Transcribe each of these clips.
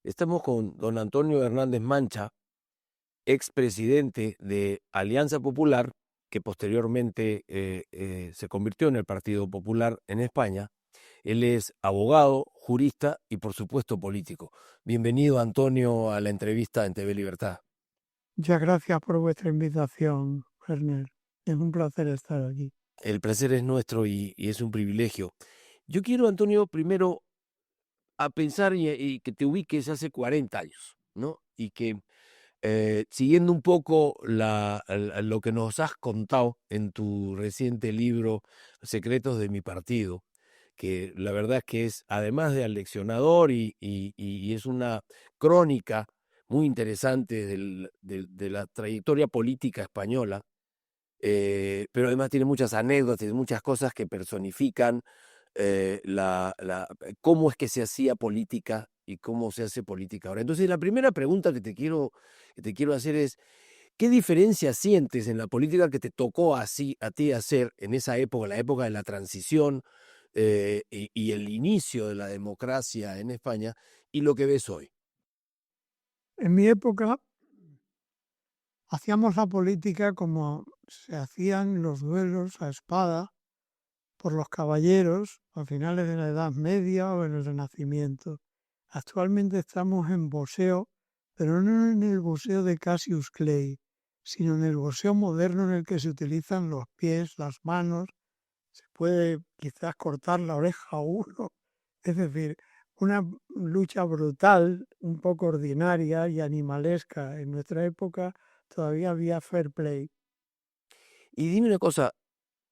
Estamos con don Antonio Hernández Mancha, expresidente de Alianza Popular, que posteriormente se convirtió en el Partido Popular en España. Él es abogado, jurista y por supuesto político. Bienvenido, Antonio, a la entrevista en TV Libertad. Muchas gracias por vuestra invitación, Werner. Es un placer estar aquí. El placer es nuestro y es un privilegio. Yo quiero, Antonio, primero a pensar y que te ubiques hace 40 años, ¿no? Y que siguiendo un poco lo que nos has contado en tu reciente libro Secretos de mi partido, que la verdad es que es, además de aleccionador y es una crónica muy interesante de la trayectoria política española, pero además tiene muchas anécdotas y muchas cosas que personifican cómo es que se hacía política y cómo se hace política ahora. Entonces, la primera pregunta que te quiero hacer es, ¿qué diferencia sientes en la política que te tocó así a ti hacer en esa época, la época de la transición y el inicio de la democracia en España, y lo que ves hoy? En mi época hacíamos la política como se hacían los duelos a espada por los caballeros a finales de la Edad Media o en el Renacimiento. Actualmente estamos en boxeo, pero no en el boxeo de Cassius Clay, sino en el boxeo moderno en el que se utilizan los pies, las manos. Se puede quizás cortar la oreja a uno. Es decir, una lucha brutal, un poco ordinaria y animalesca. En nuestra época todavía había fair play. Y dime una cosa,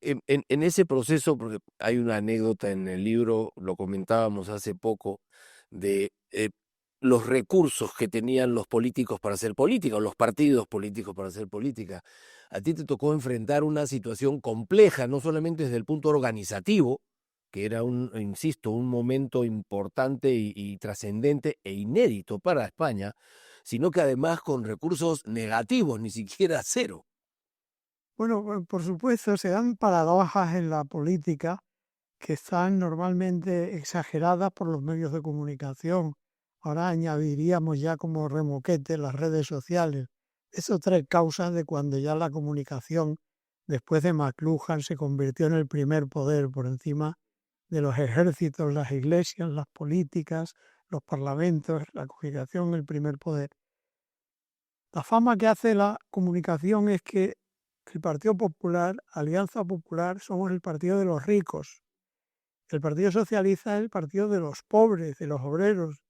en ese proceso, porque hay una anécdota en el libro, lo comentábamos hace poco, de los recursos que tenían los políticos para hacer política, o los partidos políticos para hacer política. A ti te tocó enfrentar una situación compleja, no solamente desde el punto organizativo, que era insisto, un momento importante y trascendente e inédito para España, sino que además con recursos negativos, ni siquiera cero. Bueno, por supuesto, se dan paradojas en la política que están normalmente exageradas por los medios de comunicación. Ahora añadiríamos ya como remoquete las redes sociales. Eso trae causas de cuando ya la comunicación, después de McLuhan, se convirtió en el primer poder por encima de los ejércitos, las iglesias, las políticas, los parlamentos, la comunicación, el primer poder. La fama que hace la comunicación es que el Partido Popular, Alianza Popular, somos el partido de los ricos. El Partido Socialista es el partido de los pobres, de los obreros.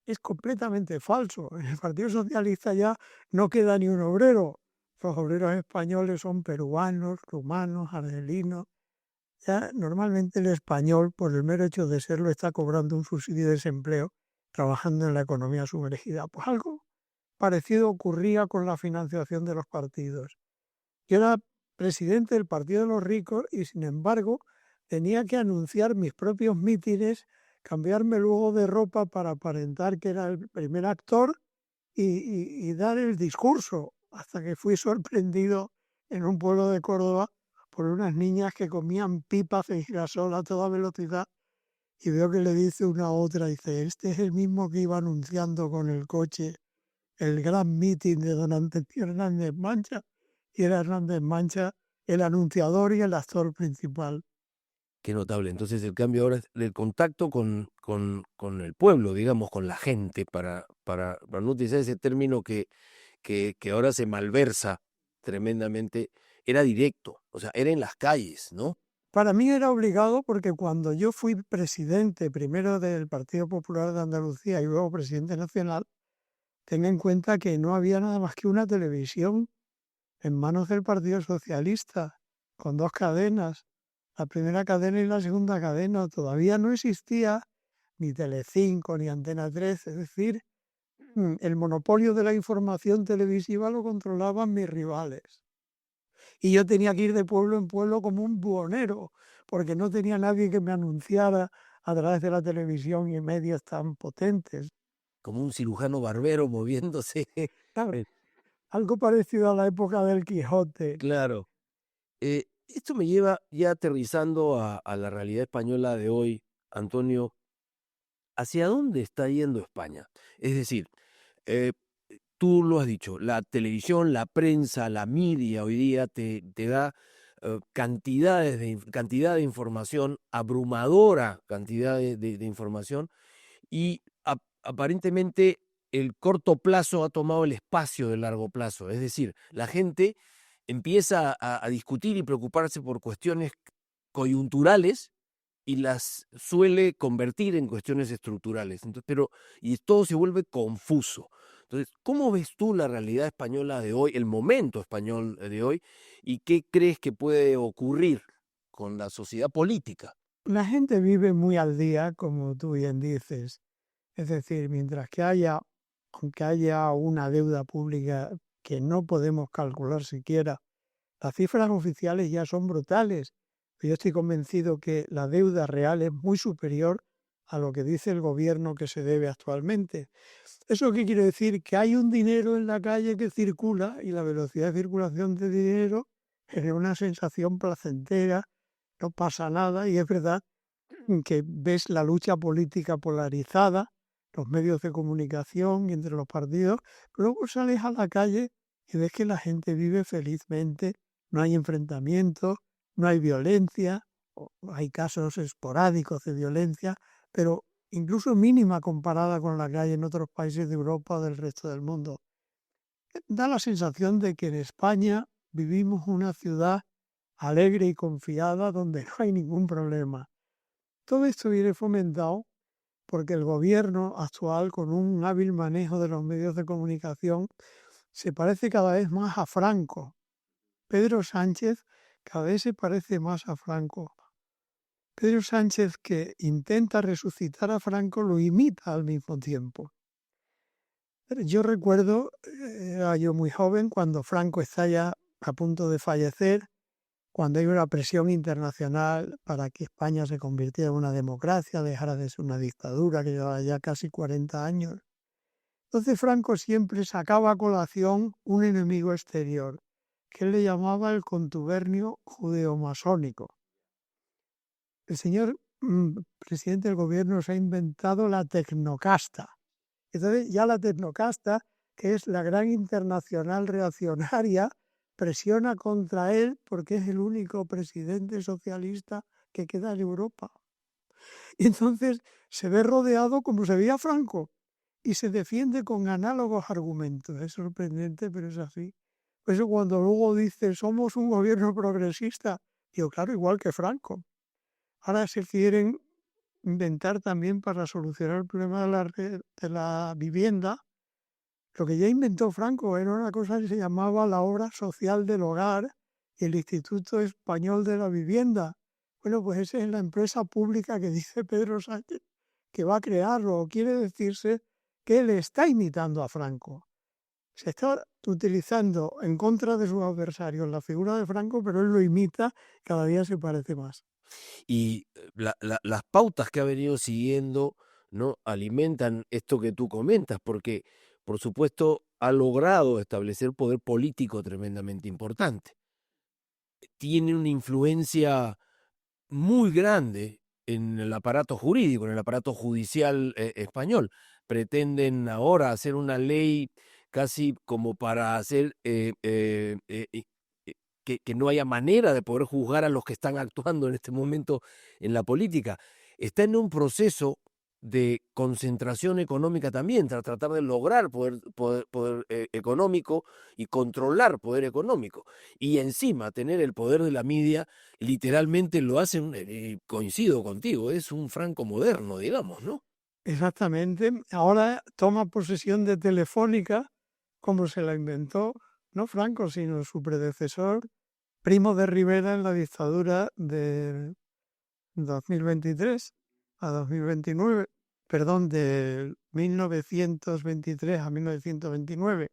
Es completamente falso. En el Partido Socialista ya no queda ni un obrero. Los obreros españoles son peruanos, rumanos, argelinos. Ya normalmente el español, por el mero hecho de serlo, está cobrando un subsidio de desempleo, trabajando en la economía sumergida. Pues algo parecido ocurría con la financiación de los partidos. Yo era presidente del Partido de los Ricos y, sin embargo, tenía que anunciar mis propios mítines, cambiarme luego de ropa para aparentar que era el primer actor y dar el discurso, hasta que fui sorprendido en un pueblo de Córdoba por unas niñas que comían pipas de girasol a toda velocidad y veo que le dice una a otra, dice, este es el mismo que iba anunciando con el coche el gran mitin de don Antonio Hernández Mancha, y era Hernández Mancha el anunciador y el actor principal. Qué notable. Entonces el cambio ahora es el contacto con el pueblo, digamos, con la gente, para no utilizar ese término que ahora se malversa tremendamente, era directo, o sea, era en las calles, ¿no? Para mí era obligado porque cuando yo fui presidente primero del Partido Popular de Andalucía y luego presidente nacional, tenga en cuenta que no había nada más que una televisión en manos del Partido Socialista, con dos cadenas, la primera cadena y la segunda cadena. Todavía no existía ni Telecinco ni Antena 3, es decir, el monopolio de la información televisiva lo controlaban mis rivales. Y yo tenía que ir de pueblo en pueblo como un buhonero, porque no tenía nadie que me anunciara a través de la televisión y medios tan potentes. Como un cirujano barbero moviéndose. Claro, algo parecido a la época del Quijote. Claro. Esto me lleva ya aterrizando a la realidad española de hoy, Antonio. ¿hacia dónde está yendo España? Es decir, eh, tú lo has dicho, la televisión, la prensa, la media hoy día te da cantidad de información, abrumadora cantidad de información, y aparentemente el corto plazo ha tomado el espacio del largo plazo. Es decir, la gente empieza a discutir y preocuparse por cuestiones coyunturales y las suele convertir en cuestiones estructurales. Entonces, y todo se vuelve confuso. Entonces, ¿cómo ves tú la realidad española de hoy, el momento español de hoy, y qué crees que puede ocurrir con la sociedad política? La gente vive muy al día, como tú bien dices. Es decir, mientras que aunque haya una deuda pública que no podemos calcular siquiera, las cifras oficiales ya son brutales. Yo estoy convencido que la deuda real es muy superior a lo que dice el gobierno que se debe actualmente. ¿Eso qué quiere decir? Que hay un dinero en la calle que circula y la velocidad de circulación de dinero genera una sensación placentera, no pasa nada y es verdad que ves la lucha política polarizada, los medios de comunicación y entre los partidos, pero luego sales a la calle y ves que la gente vive felizmente, no hay enfrentamientos, no hay violencia, hay casos esporádicos de violencia, pero incluso mínima comparada con la que hay en otros países de Europa o del resto del mundo. Da la sensación de que en España vivimos una ciudad alegre y confiada donde no hay ningún problema. Todo esto viene fomentado porque el gobierno actual, con un hábil manejo de los medios de comunicación, se parece cada vez más a Franco. Pedro Sánchez cada vez se parece más a Franco. Pedro Sánchez, que intenta resucitar a Franco, lo imita al mismo tiempo. Yo recuerdo, era yo muy joven, cuando Franco está ya a punto de fallecer, cuando hay una presión internacional para que España se convirtiera en una democracia, dejara de ser una dictadura que llevaba ya casi 40 años. Entonces Franco siempre sacaba a colación un enemigo exterior, que él le llamaba el contubernio judeo-masónico. El señor presidente del gobierno se ha inventado la tecnocasta. Entonces ya la tecnocasta, que es la gran internacional reaccionaria, presiona contra él porque es el único presidente socialista que queda en Europa. Y entonces se ve rodeado como se veía Franco y se defiende con análogos argumentos. Es sorprendente, pero es así. Por eso cuando luego dice somos un gobierno progresista, digo, claro, igual que Franco. Ahora se quieren inventar también para solucionar el problema de la vivienda. Lo que ya inventó Franco era una cosa que se llamaba la obra social del hogar y el Instituto Español de la Vivienda. Bueno, pues esa es la empresa pública que dice Pedro Sánchez que va a crearlo. Quiere decirse que él está imitando a Franco. Se está utilizando en contra de sus adversarios la figura de Franco, pero él lo imita, cada día se parece más. Y las pautas que ha venido siguiendo, ¿no?, alimentan esto que tú comentas, porque, por supuesto, ha logrado establecer poder político tremendamente importante. Tiene una influencia muy grande en el aparato jurídico, en el aparato judicial español. Pretenden ahora hacer una ley casi como para hacer que no haya manera de poder juzgar a los que están actuando en este momento en la política. Está en un proceso de concentración económica también, tratar de lograr poder económico y controlar poder económico. Y encima tener el poder de la media, literalmente lo hacen, coincido contigo, es un Franco moderno, digamos, ¿no? Exactamente. Ahora toma posesión de Telefónica, como se la inventó, no Franco, sino su predecesor, Primo de Rivera, en la dictadura de 2023 a 2029, perdón, de 1923 a 1929.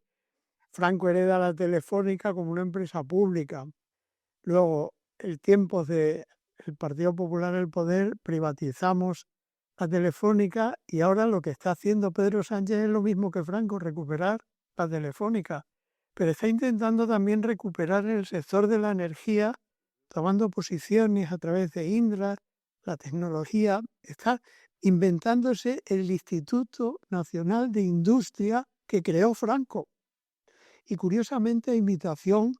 Franco hereda la Telefónica como una empresa pública. Luego, el tiempo del Partido Popular en el poder, privatizamos la Telefónica y ahora lo que está haciendo Pedro Sánchez es lo mismo que Franco, recuperar la Telefónica. Pero está intentando también recuperar el sector de la energía, tomando posiciones a través de Indra, la tecnología. Está inventándose el Instituto Nacional de Industria que creó Franco. Y curiosamente, a imitación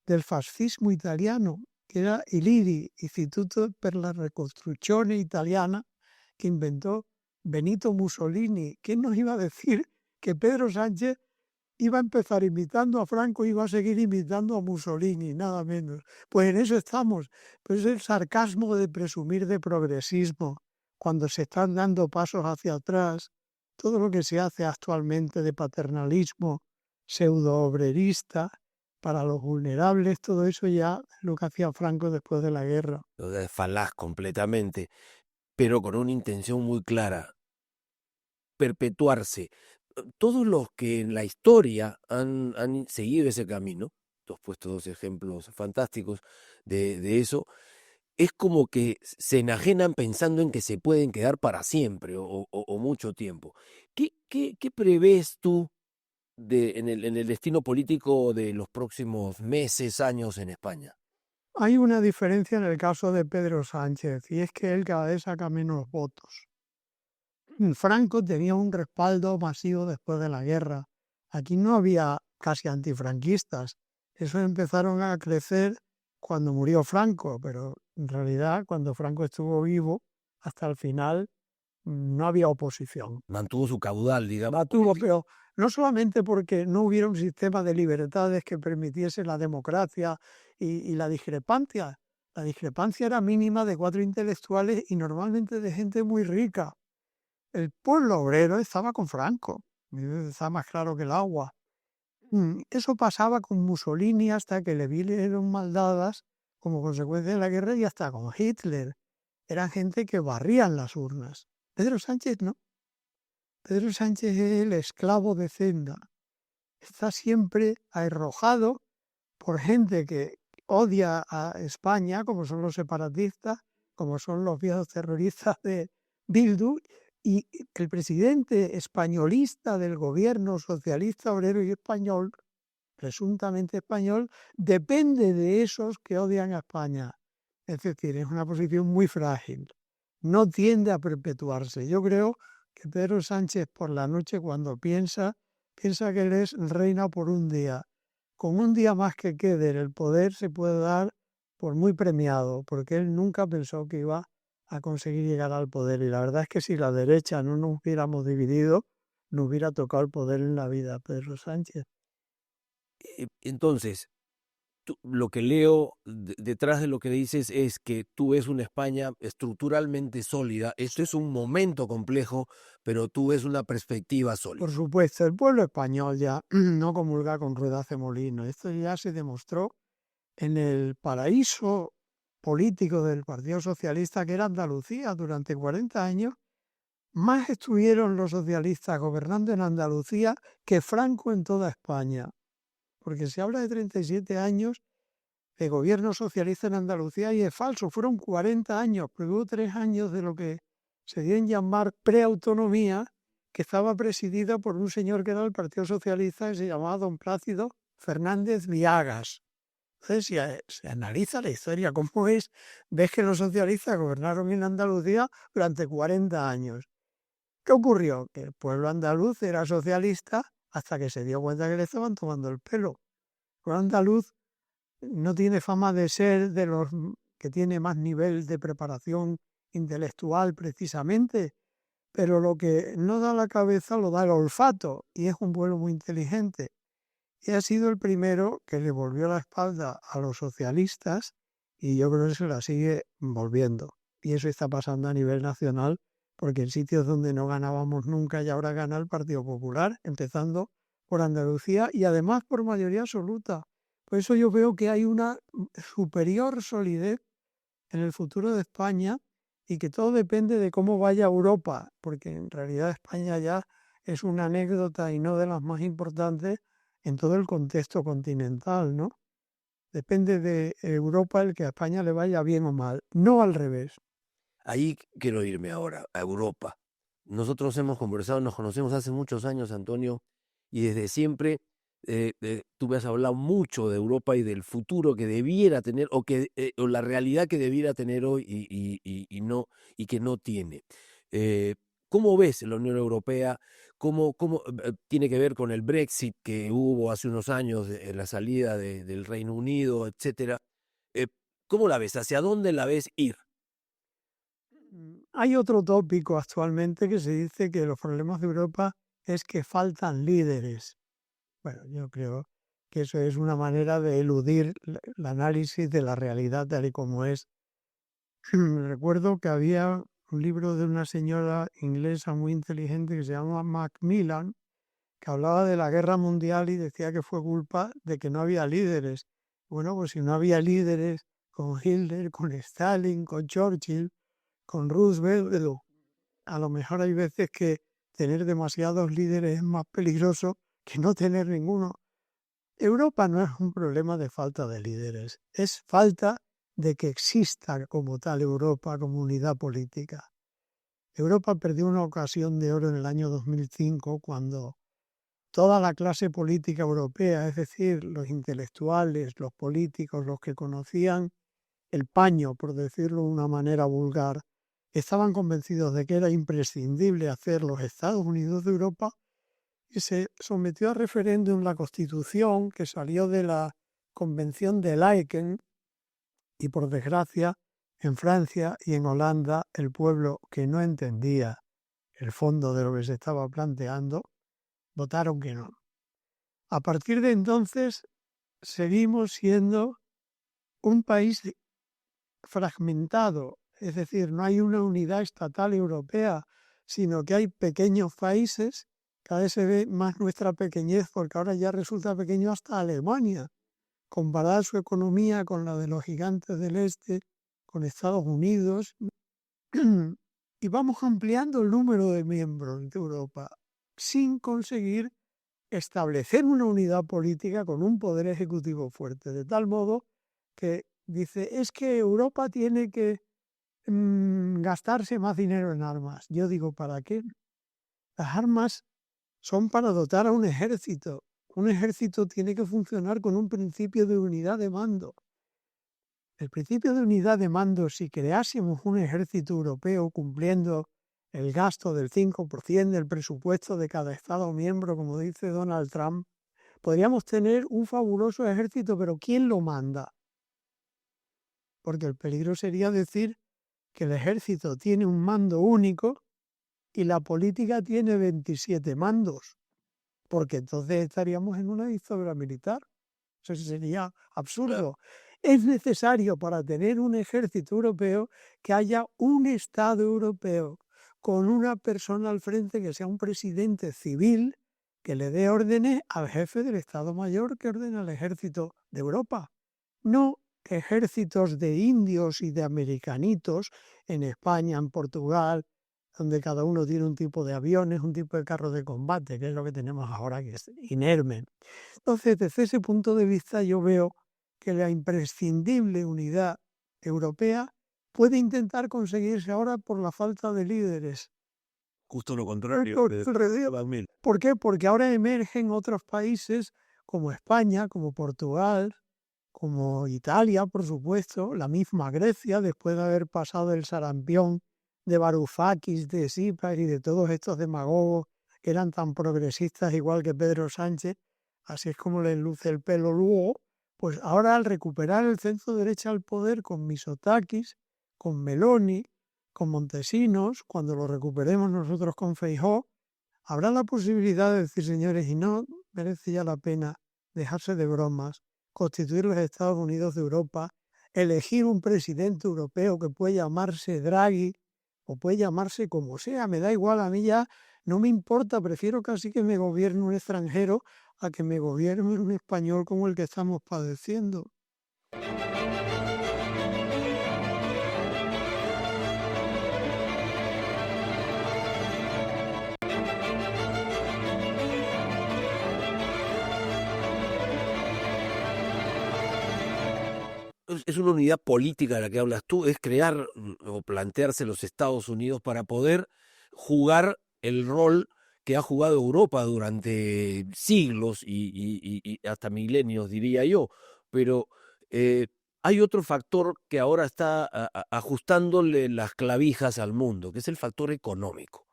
del fascismo italiano, que era el IRI, Instituto per la Ricostruzione Italiana, que inventó Benito Mussolini. ¿Quién nos iba a decir que Pedro Sánchez iba a empezar imitando a Franco y iba a seguir imitando a Mussolini, nada menos? Pues en eso estamos. Pues el sarcasmo de presumir de progresismo, cuando se están dando pasos hacia atrás, todo lo que se hace actualmente de paternalismo pseudo-obrerista para los vulnerables, todo eso ya es lo que hacía Franco después de la guerra. Es falaz completamente, pero con una intención muy clara: perpetuarse. Todos los que en la historia han seguido ese camino, tú has puesto dos ejemplos fantásticos de eso, es como que se enajenan pensando en que se pueden quedar para siempre o mucho tiempo. ¿Qué prevés tú en el destino político de los próximos meses, años en España? Hay una diferencia en el caso de Pedro Sánchez, y es que él cada vez saca menos votos. Franco tenía un respaldo masivo después de la guerra. Aquí no había casi antifranquistas. Eso empezaron a crecer cuando murió Franco, pero en realidad cuando Franco estuvo vivo, hasta el final no había oposición. Mantuvo su caudal, digamos. Mantuvo, pero no solamente porque no hubiera un sistema de libertades que permitiese la democracia y la discrepancia. La discrepancia era mínima de 4 intelectuales y normalmente de gente muy rica. El pueblo obrero estaba con Franco, está más claro que el agua. Eso pasaba con Mussolini hasta que le vieron maldadas como consecuencia de la guerra, y hasta con Hitler. Eran gente que barrían las urnas. Pedro Sánchez no. Pedro Sánchez es el esclavo de Zenda. Está siempre arrojado por gente que odia a España, como son los separatistas, como son los viejos terroristas de Bildu, y el presidente españolista del gobierno socialista obrero y español, presuntamente español, depende de esos que odian a España. Es decir, es una posición muy frágil. No tiende a perpetuarse. Yo creo que Pedro Sánchez por la noche, cuando piensa que él es reina por un día. Con un día más que quede en el poder se puede dar por muy premiado, porque él nunca pensó que iba a conseguir llegar al poder. Y la verdad es que si la derecha no nos hubiéramos dividido, no hubiera tocado el poder en la vida a Pedro Sánchez. Entonces, lo que leo detrás de lo que dices es que tú ves una España estructuralmente sólida. Esto es un momento complejo, pero tú ves una perspectiva sólida. Por supuesto, el pueblo español ya no comulga con ruedas de molino. Esto ya se demostró en el paraíso político del Partido Socialista, que era Andalucía. Durante 40 años, más estuvieron los socialistas gobernando en Andalucía que Franco en toda España. Porque se habla de 37 años de gobierno socialista en Andalucía y es falso. Fueron 40 años, pero hubo 3 años de lo que se dio en llamar preautonomía, que estaba presidida por un señor que era del Partido Socialista, que se llamaba don Plácido Fernández Viagas. Entonces, si se analiza la historia como es, ves que los socialistas gobernaron en Andalucía durante 40 años. ¿Qué ocurrió? Que el pueblo andaluz era socialista hasta que se dio cuenta que le estaban tomando el pelo. El pueblo andaluz no tiene fama de ser de los que tiene más nivel de preparación intelectual precisamente, pero lo que no da la cabeza lo da el olfato, y es un pueblo muy inteligente. Y ha sido el primero que le volvió la espalda a los socialistas, y yo creo que se la sigue volviendo. Y eso está pasando a nivel nacional, porque en sitios donde no ganábamos nunca y ahora gana el Partido Popular, empezando por Andalucía y además por mayoría absoluta. Por eso yo veo que hay una superior solidez en el futuro de España, y que todo depende de cómo vaya Europa, porque en realidad España ya es una anécdota y no de las más importantes en todo el contexto continental, ¿no? Depende de Europa el que a España le vaya bien o mal, no al revés. Ahí quiero irme ahora, a Europa. Nosotros hemos conversado, nos conocemos hace muchos años, Antonio, y desde siempre tú me has hablado mucho de Europa y del futuro que debiera tener, o la realidad que debiera tener hoy y no, y que no tiene. ¿Cómo ves la Unión Europea? ¿Cómo tiene que ver con el Brexit que hubo hace unos años, la salida del Reino Unido, etcétera? Eh, ¿Cómo la ves? ¿Hacia dónde la ves ir? Hay otro tópico actualmente que se dice que los problemas de Europa es que faltan líderes. Bueno, yo creo que eso es una manera de eludir el análisis de la realidad tal y como es. Recuerdo que había un libro de una señora inglesa muy inteligente que se llama Macmillan, que hablaba de la guerra mundial y decía que fue culpa de que no había líderes. Bueno, pues si no había líderes con Hitler, con Stalin, con Churchill, con Roosevelt, a lo mejor hay veces que tener demasiados líderes es más peligroso que no tener ninguno. Europa no es un problema de falta de líderes, es falta de que exista como tal Europa como unidad política. Europa perdió una ocasión de oro en el año 2005 cuando toda la clase política europea, es decir, los intelectuales, los políticos, los que conocían el paño, por decirlo de una manera vulgar, estaban convencidos de que era imprescindible hacer los Estados Unidos de Europa y se sometió a referéndum la Constitución que salió de la Convención de Laeken y, por desgracia, en Francia y en Holanda el pueblo que no entendía el fondo de lo que se estaba planteando, votaron que no. A partir de entonces seguimos siendo un país fragmentado, es decir, no hay una unidad estatal europea, sino que hay pequeños países. Cada vez se ve más nuestra pequeñez porque ahora ya resulta pequeño hasta Alemania, comparada su economía con la de los gigantes del este, con Estados Unidos, y vamos ampliando el número de miembros de Europa sin conseguir establecer una unidad política con un poder ejecutivo fuerte, de tal modo que dice, es que Europa tiene que gastarse más dinero en armas. Yo digo, ¿para qué? Las armas son para dotar a un ejército. Un ejército tiene que funcionar con un principio de unidad de mando. El principio de unidad de mando, si creásemos un ejército europeo cumpliendo el gasto del 5% del presupuesto de cada Estado miembro, como dice Donald Trump, podríamos tener un fabuloso ejército, pero ¿quién lo manda? Porque el peligro sería decir que el ejército tiene un mando único y la política tiene 27 mandos, porque entonces estaríamos en una dictadura militar. Eso sería absurdo. Es necesario para tener un ejército europeo que haya un Estado europeo con una persona al frente que sea un presidente civil que le dé órdenes al jefe del Estado Mayor que ordena al ejército de Europa. No ejércitos de indios y de americanitos en España, en Portugal, donde cada uno tiene un tipo de aviones, un tipo de carro de combate, que es lo que tenemos ahora, que es inerme. Entonces, desde ese punto de vista, yo veo que la imprescindible unidad europea puede intentar conseguirse ahora por la falta de líderes. Justo lo contrario. ¿Por qué? Porque ahora emergen otros países como España, como Portugal, como Italia, por supuesto, la misma Grecia, después de haber pasado el sarampión de Varoufakis, de Tsipras y de todos estos demagogos que eran tan progresistas igual que Pedro Sánchez, así es como les luce el pelo luego, pues ahora al recuperar el centro derecha al poder con Mitsotakis, con Meloni, con Montesinos, cuando lo recuperemos nosotros con Feijóo, habrá la posibilidad de decir, señores, y no merece ya la pena dejarse de bromas, constituir los Estados Unidos de Europa, elegir un presidente europeo que puede llamarse Draghi o puede llamarse como sea, me da igual, a mí ya no me importa, prefiero casi que me gobierne un extranjero a que me gobierne un español como el que estamos padeciendo. Es una unidad política de la que hablas tú, es crear o plantearse los Estados Unidos para poder jugar el rol que ha jugado Europa durante siglos y hasta milenios, diría yo. Pero hay otro factor que ahora está ajustándole las clavijas al mundo, que es el factor económico.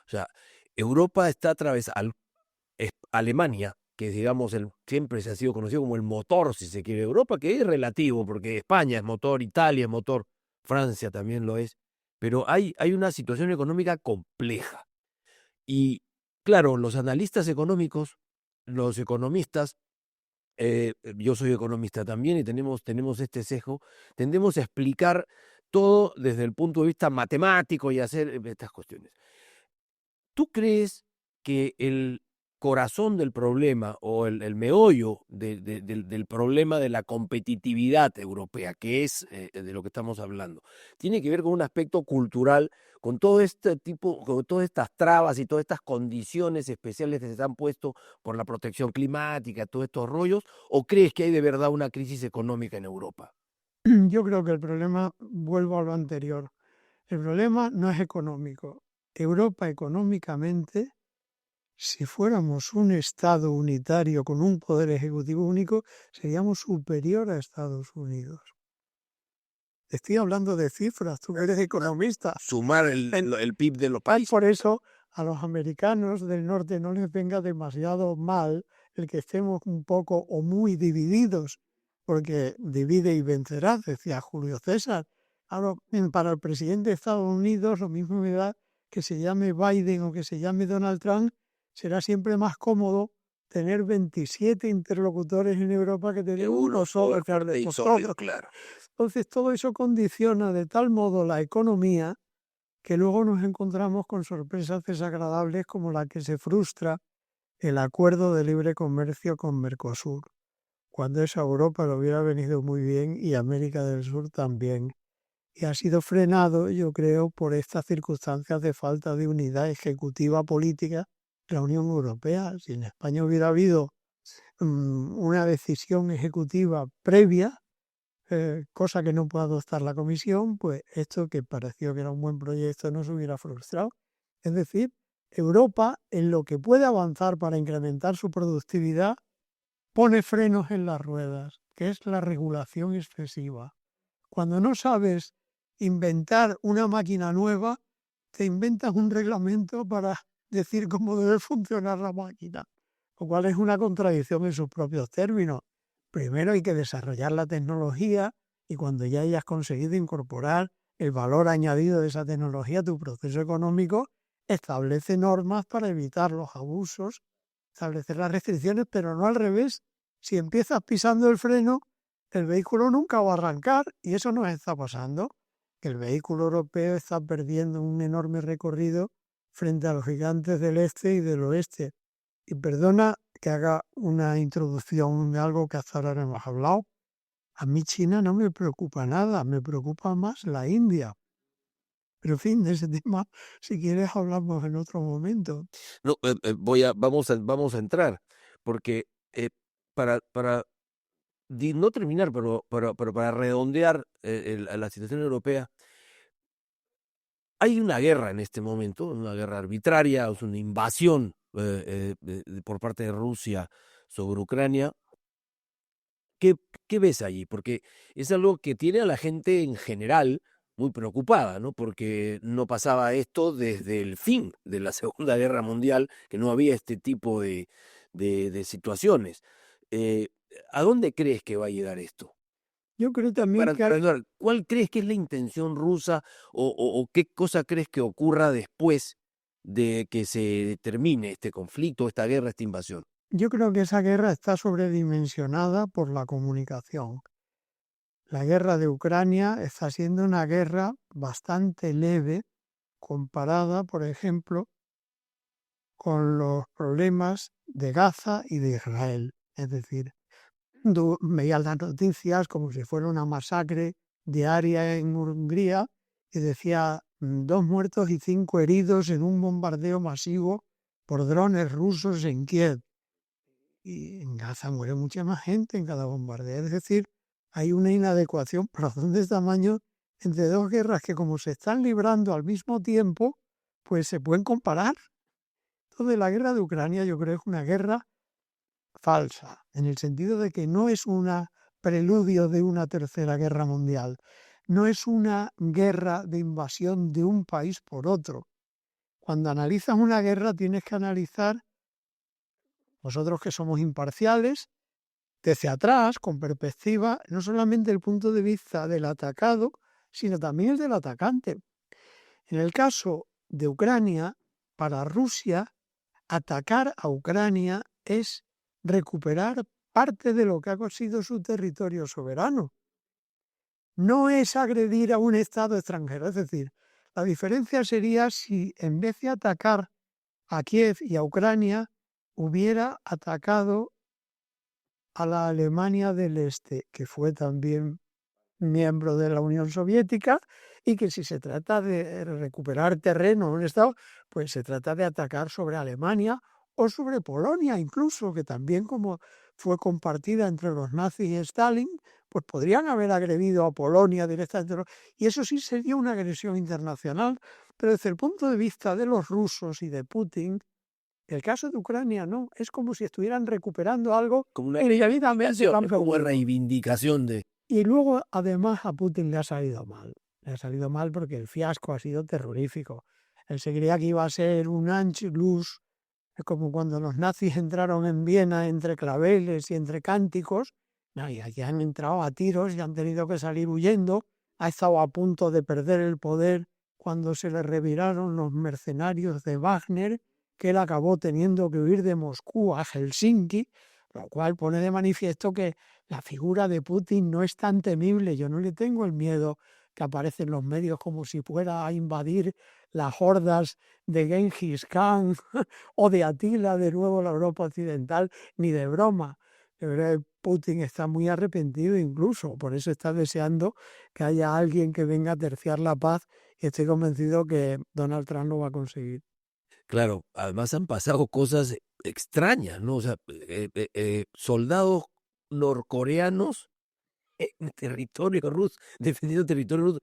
O sea, Europa está atravesando, Alemania, que digamos siempre se ha sido conocido como el motor, si se quiere, Europa, que es relativo, porque España es motor, Italia es motor, Francia también lo es, pero hay una situación económica compleja. Y claro, los analistas económicos, los economistas, yo soy economista también y tenemos este sesgo, tendemos a explicar todo desde el punto de vista matemático y hacer estas cuestiones. ¿Tú crees que el corazón del problema o el meollo del problema de la competitividad europea, que es de lo que estamos hablando, tiene que ver con un aspecto cultural, con todo este tipo, con todas estas trabas y todas estas condiciones especiales que se han puesto por la protección climática, todos estos rollos, o crees que hay de verdad una crisis económica en Europa? Yo creo que el problema, vuelvo a lo anterior, el problema no es económico. Europa económicamente, si fuéramos un Estado unitario con un poder ejecutivo único, seríamos superior a Estados Unidos. Estoy hablando de cifras, tú eres economista. Sumar el PIB de los países. Por eso a los americanos del norte no les venga demasiado mal el que estemos un poco o muy divididos, porque divide y vencerás, decía Julio César. Ahora, para el presidente de Estados Unidos, lo mismo me da que se llame Biden o que se llame Donald Trump, será siempre más cómodo tener 27 interlocutores en Europa que tener uno solo. Claro. Entonces, todo eso condiciona de tal modo la economía que luego nos encontramos con sorpresas desagradables como la que se frustra el acuerdo de libre comercio con Mercosur, cuando esa Europa le hubiera venido muy bien y América del Sur también. Y ha sido frenado, yo creo, por estas circunstancias de falta de unidad ejecutiva política de la Unión Europea. Si en España hubiera habido una decisión ejecutiva previa, cosa que no puede adoptar la Comisión, pues esto que pareció que era un buen proyecto no se hubiera frustrado. Es decir, Europa, en lo que puede avanzar para incrementar su productividad, pone frenos en las ruedas, que es la regulación excesiva. Cuando no sabes inventar una máquina nueva, te inventas un reglamento para decir cómo debe funcionar la máquina, lo cual es una contradicción en sus propios términos. Primero hay que desarrollar la tecnología y cuando ya hayas conseguido incorporar el valor añadido de esa tecnología a tu proceso económico, establece normas para evitar los abusos, establecer las restricciones, pero no al revés. Si empiezas pisando el freno, el vehículo nunca va a arrancar y eso nos está pasando, que el vehículo europeo está perdiendo un enorme recorrido frente a los gigantes del este y del oeste. Y perdona que haga una introducción de algo que hasta ahora no hemos hablado. A mí China no me preocupa nada, me preocupa más la India. Pero en fin, de ese tema, si quieres, hablamos en otro momento. No, vamos a entrar, porque para no terminar, pero para redondear la situación europea, hay una guerra en este momento, una guerra arbitraria, es una invasión por parte de Rusia sobre Ucrania. ¿Qué ves allí? Porque es algo que tiene a la gente en general muy preocupada, ¿no? Porque no pasaba esto desde el fin de la Segunda Guerra Mundial, que no había este tipo de situaciones. Eh, ¿A dónde crees que va a llegar esto? Yo creo también que ¿Cuál crees que es la intención rusa o qué cosa crees que ocurra después de que se termine este conflicto, esta guerra, esta invasión? Yo creo que esa guerra está sobredimensionada por la comunicación. La guerra de Ucrania está siendo una guerra bastante leve comparada, por ejemplo, con los problemas de Gaza y de Israel. Es decir, veías las noticias como si fuera una masacre diaria en Hungría y decía 2 muertos y 5 heridos en un bombardeo masivo por drones rusos en Kiev. Y en Gaza muere mucha más gente en cada bombardeo. Es decir, hay una inadecuación por razón de tamaño entre dos guerras que como se están librando al mismo tiempo, pues se pueden comparar. Entonces la guerra de Ucrania yo creo que es una guerra falsa, en el sentido de que no es una preludio de una tercera guerra mundial. No es una guerra de invasión de un país por otro. Cuando analizas una guerra tienes que analizar, nosotros que somos imparciales, desde atrás, con perspectiva, no solamente el punto de vista del atacado, sino también el del atacante. En el caso de Ucrania, para Rusia, atacar a Ucrania es recuperar parte de lo que ha sido su territorio soberano. No es agredir a un Estado extranjero. Es decir, la diferencia sería si en vez de atacar a Kiev y a Ucrania, hubiera atacado a la Alemania del Este, que fue también miembro de la Unión Soviética, y que si se trata de recuperar terreno en un Estado, pues se trata de atacar sobre Alemania o sobre Polonia, incluso, que también como fue compartida entre los nazis y Stalin, pues podrían haber agredido a Polonia directamente, y eso sí sería una agresión internacional, pero desde el punto de vista de los rusos y de Putin, el caso de Ucrania no, es como si estuvieran recuperando algo Como una que ya también se lo han como perdido. reivindicación de... Y luego, además, a Putin le ha salido mal. Le ha salido mal porque el fiasco ha sido terrorífico. Él se creía que iba a ser un Anschluss, como cuando los nazis entraron en Viena entre claveles y entre cánticos. No, y aquí han entrado a tiros y han tenido que salir huyendo. Ha estado a punto de perder el poder cuando se le reviraron los mercenarios de Wagner, que él acabó teniendo que huir de Moscú a Helsinki, lo cual pone de manifiesto que la figura de Putin no es tan temible. Yo no le tengo el miedo que aparece en los medios como si fuera a invadir las hordas de Genghis Khan o de Atila de nuevo la Europa occidental, ni de broma. Yo creo que Putin está muy arrepentido incluso, por eso está deseando que haya alguien que venga a terciar la paz, y estoy convencido que Donald Trump lo va a conseguir. Claro, además han pasado cosas extrañas, ¿no? O sea, soldados norcoreanos en territorio ruso, defendiendo territorio ruso,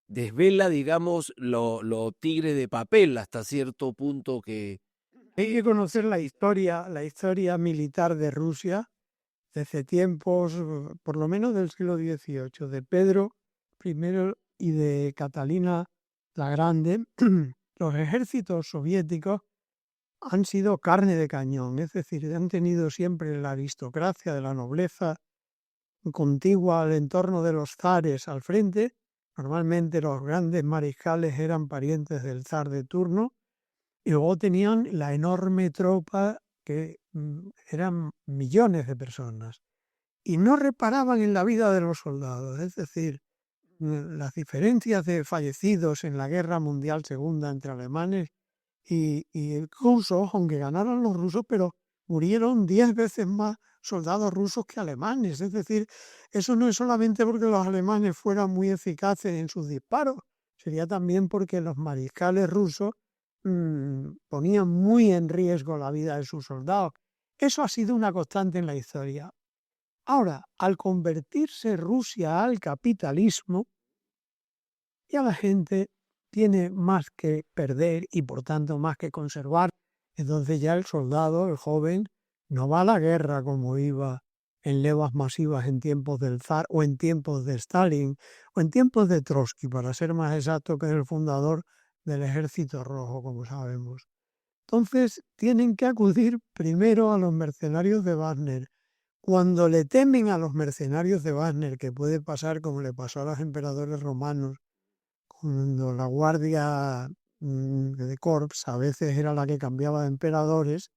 desvela, digamos, lo tigre de papel hasta cierto punto que... Hay que conocer la historia militar de Rusia desde tiempos, por lo menos del siglo XVIII, de Pedro I y de Catalina la Grande. Los ejércitos soviéticos han sido carne de cañón, es decir, han tenido siempre la aristocracia de la nobleza contigua al entorno de los zares al frente. Normalmente los grandes mariscales eran parientes del zar de turno, y luego tenían la enorme tropa que eran millones de personas, y no reparaban en la vida de los soldados. Es decir, las diferencias de fallecidos en la Guerra Mundial Segunda entre alemanes y rusos, aunque ganaron los rusos, pero murieron 10 veces más soldados rusos que alemanes. Es decir, eso no es solamente porque los alemanes fueran muy eficaces en sus disparos, sería también porque los mariscales rusos ponían muy en riesgo la vida de sus soldados. Eso ha sido una constante en la historia. Ahora, al convertirse Rusia al capitalismo, ya la gente tiene más que perder y por tanto más que conservar. Entonces ya el soldado, el joven, no va a la guerra como iba en levas masivas en tiempos del zar o en tiempos de Stalin o en tiempos de Trotsky, para ser más exacto, que es el fundador del Ejército Rojo, como sabemos. Entonces tienen que acudir primero a los mercenarios de Wagner. Cuando le temen a los mercenarios de Wagner, que puede pasar como le pasó a los emperadores romanos, cuando la guardia de Corps a veces era la que cambiaba de emperadores,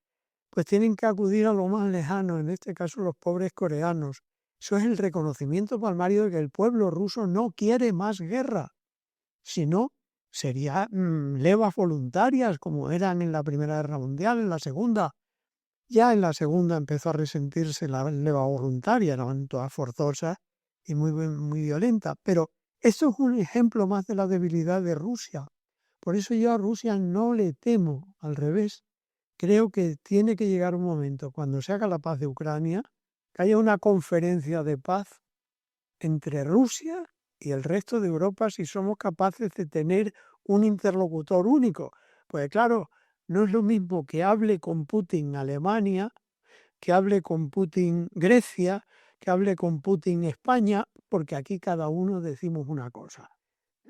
pues tienen que acudir a lo más lejano, en este caso los pobres coreanos. Eso es el reconocimiento palmario de que el pueblo ruso no quiere más guerra, sino sería levas voluntarias como eran en la Primera Guerra Mundial, en la Segunda. Ya en la Segunda empezó a resentirse la leva voluntaria, eran todas forzosas y muy violentas, pero esto es un ejemplo más de la debilidad de Rusia. Por eso yo a Rusia no le temo, al revés. Creo que tiene que llegar un momento, cuando se haga la paz de Ucrania, que haya una conferencia de paz entre Rusia y el resto de Europa, si somos capaces de tener un interlocutor único. Pues claro, no es lo mismo que hable con Putin Alemania, que hable con Putin Grecia, que hable con Putin España, porque aquí cada uno decimos una cosa.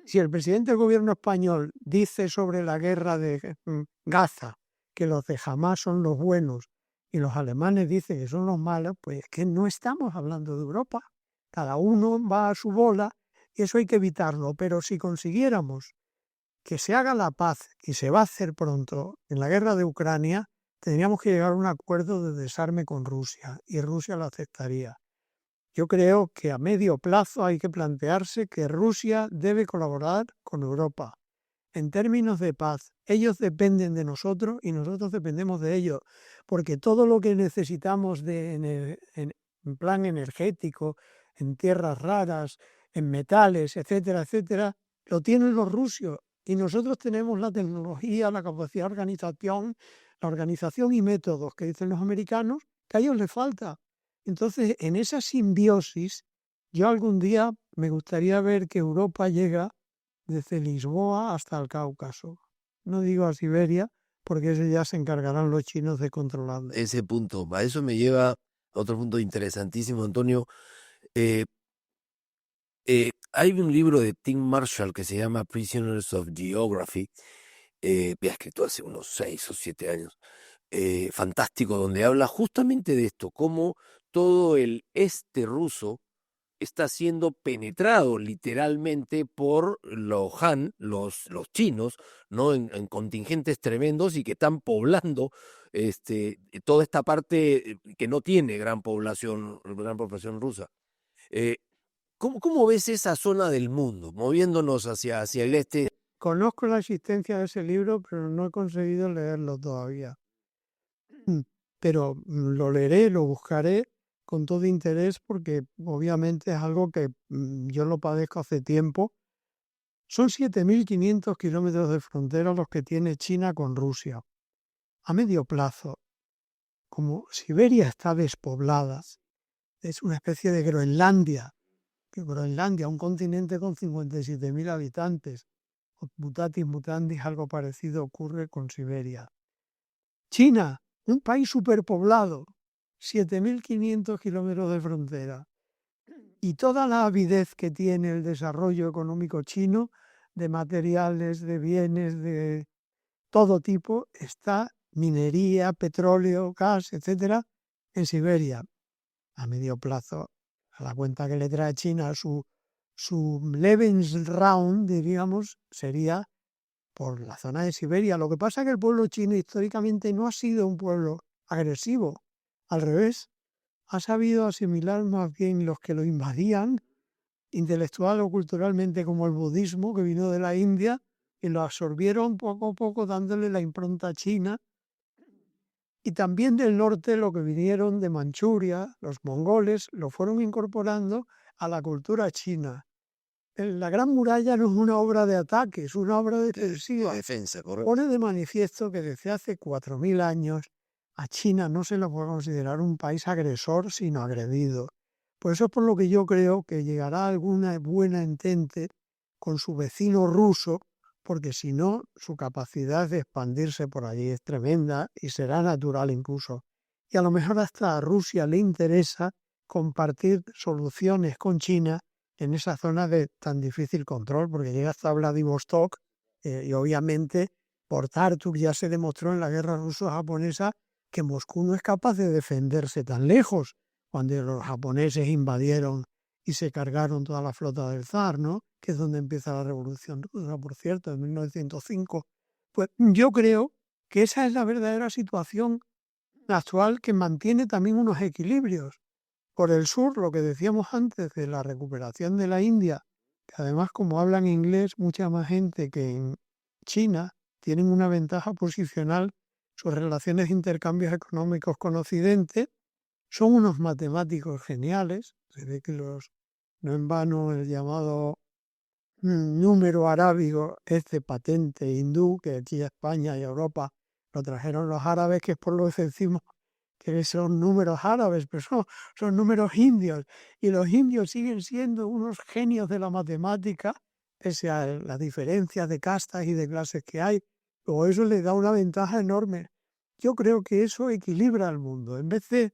Si el presidente del gobierno español dice sobre la guerra de Gaza que los de Hamás son los buenos y los alemanes dicen que son los malos, pues es que no estamos hablando de Europa. Cada uno va a su bola y eso hay que evitarlo. Pero si consiguiéramos que se haga la paz, y se va a hacer pronto, en la guerra de Ucrania, tendríamos que llegar a un acuerdo de desarme con Rusia y Rusia lo aceptaría. Yo creo que a medio plazo hay que plantearse que Rusia debe colaborar con Europa en términos de paz. Ellos dependen de nosotros y nosotros dependemos de ellos, porque todo lo que necesitamos en plan energético, en tierras raras, en metales, etcétera, etcétera, lo tienen los rusos y nosotros tenemos la tecnología, la capacidad de organización, la organización y métodos que dicen los americanos que a ellos les falta. Entonces, en esa simbiosis, yo algún día me gustaría ver que Europa llega desde Lisboa hasta el Cáucaso. No digo a Siberia, porque ese ya se encargarán los chinos de controlarlo. Ese punto, a eso me lleva a otro punto interesantísimo, Antonio. Hay un libro de Tim Marshall que se llama Prisoners of Geography, había escrito hace unos 6 o 7 años, fantástico, donde habla justamente de esto, cómo todo el este ruso está siendo penetrado literalmente por los Han, los chinos, ¿no? En contingentes tremendos y que están poblando toda esta parte que no tiene gran población rusa. ¿Cómo ves esa zona del mundo, moviéndonos hacia el este? Conozco la existencia de ese libro, pero no he conseguido leerlo todavía. Pero lo leeré, lo buscaré con todo interés, porque obviamente es algo que yo lo padezco hace tiempo. Son 7.500 kilómetros de frontera los que tiene China con Rusia. A medio plazo, como Siberia está despoblada, es una especie de Groenlandia, un continente con 57.000 habitantes. Mutatis mutandis, algo parecido ocurre con Siberia. China, un país superpoblado, 7.500 kilómetros de frontera. Y toda la avidez que tiene el desarrollo económico chino, de materiales, de bienes, de todo tipo, está minería, petróleo, gas, etcétera, en Siberia. A medio plazo, a la cuenta que le trae China, su Lebensraum, diríamos, sería por la zona de Siberia. Lo que pasa es que el pueblo chino históricamente no ha sido un pueblo agresivo. Al revés, ha sabido asimilar más bien los que lo invadían, intelectual o culturalmente, como el budismo, que vino de la India, y lo absorbieron poco a poco dándole la impronta china. Y también del norte, lo que vinieron de Manchuria, los mongoles, lo fueron incorporando a la cultura china. La Gran Muralla no es una obra de ataque, es una obra defensiva. Defensa, correcto. Pone de manifiesto que desde hace 4.000 años a China no se lo puede considerar un país agresor, sino agredido. Por eso es por lo que yo creo que llegará alguna buena entente con su vecino ruso, porque si no, su capacidad de expandirse por allí es tremenda y será natural incluso. Y a lo mejor hasta a Rusia le interesa compartir soluciones con China en esa zona de tan difícil control, porque llega hasta Vladivostok y obviamente por Tartuk ya se demostró en la guerra ruso-japonesa que Moscú no es capaz de defenderse tan lejos, cuando los japoneses invadieron y se cargaron toda la flota del zar, ¿no? Que es donde empieza la Revolución Rusa, por cierto, en 1905. Pues yo creo que esa es la verdadera situación actual, que mantiene también unos equilibrios. Por el sur, lo que decíamos antes de la recuperación de la India, que además, como hablan inglés mucha más gente que en China, tienen una ventaja posicional, sus relaciones de intercambios económicos con Occidente, son unos matemáticos geniales. Se ve que no en vano el llamado número arábigo es de patente hindú, que aquí a España y a Europa lo trajeron los árabes, que es por lo que decimos que son números árabes, pero son números indios. Y los indios siguen siendo unos genios de la matemática, pese a las diferencias de castas y de clases que hay. Luego eso les da una ventaja enorme. Yo creo que eso equilibra al mundo. En vez de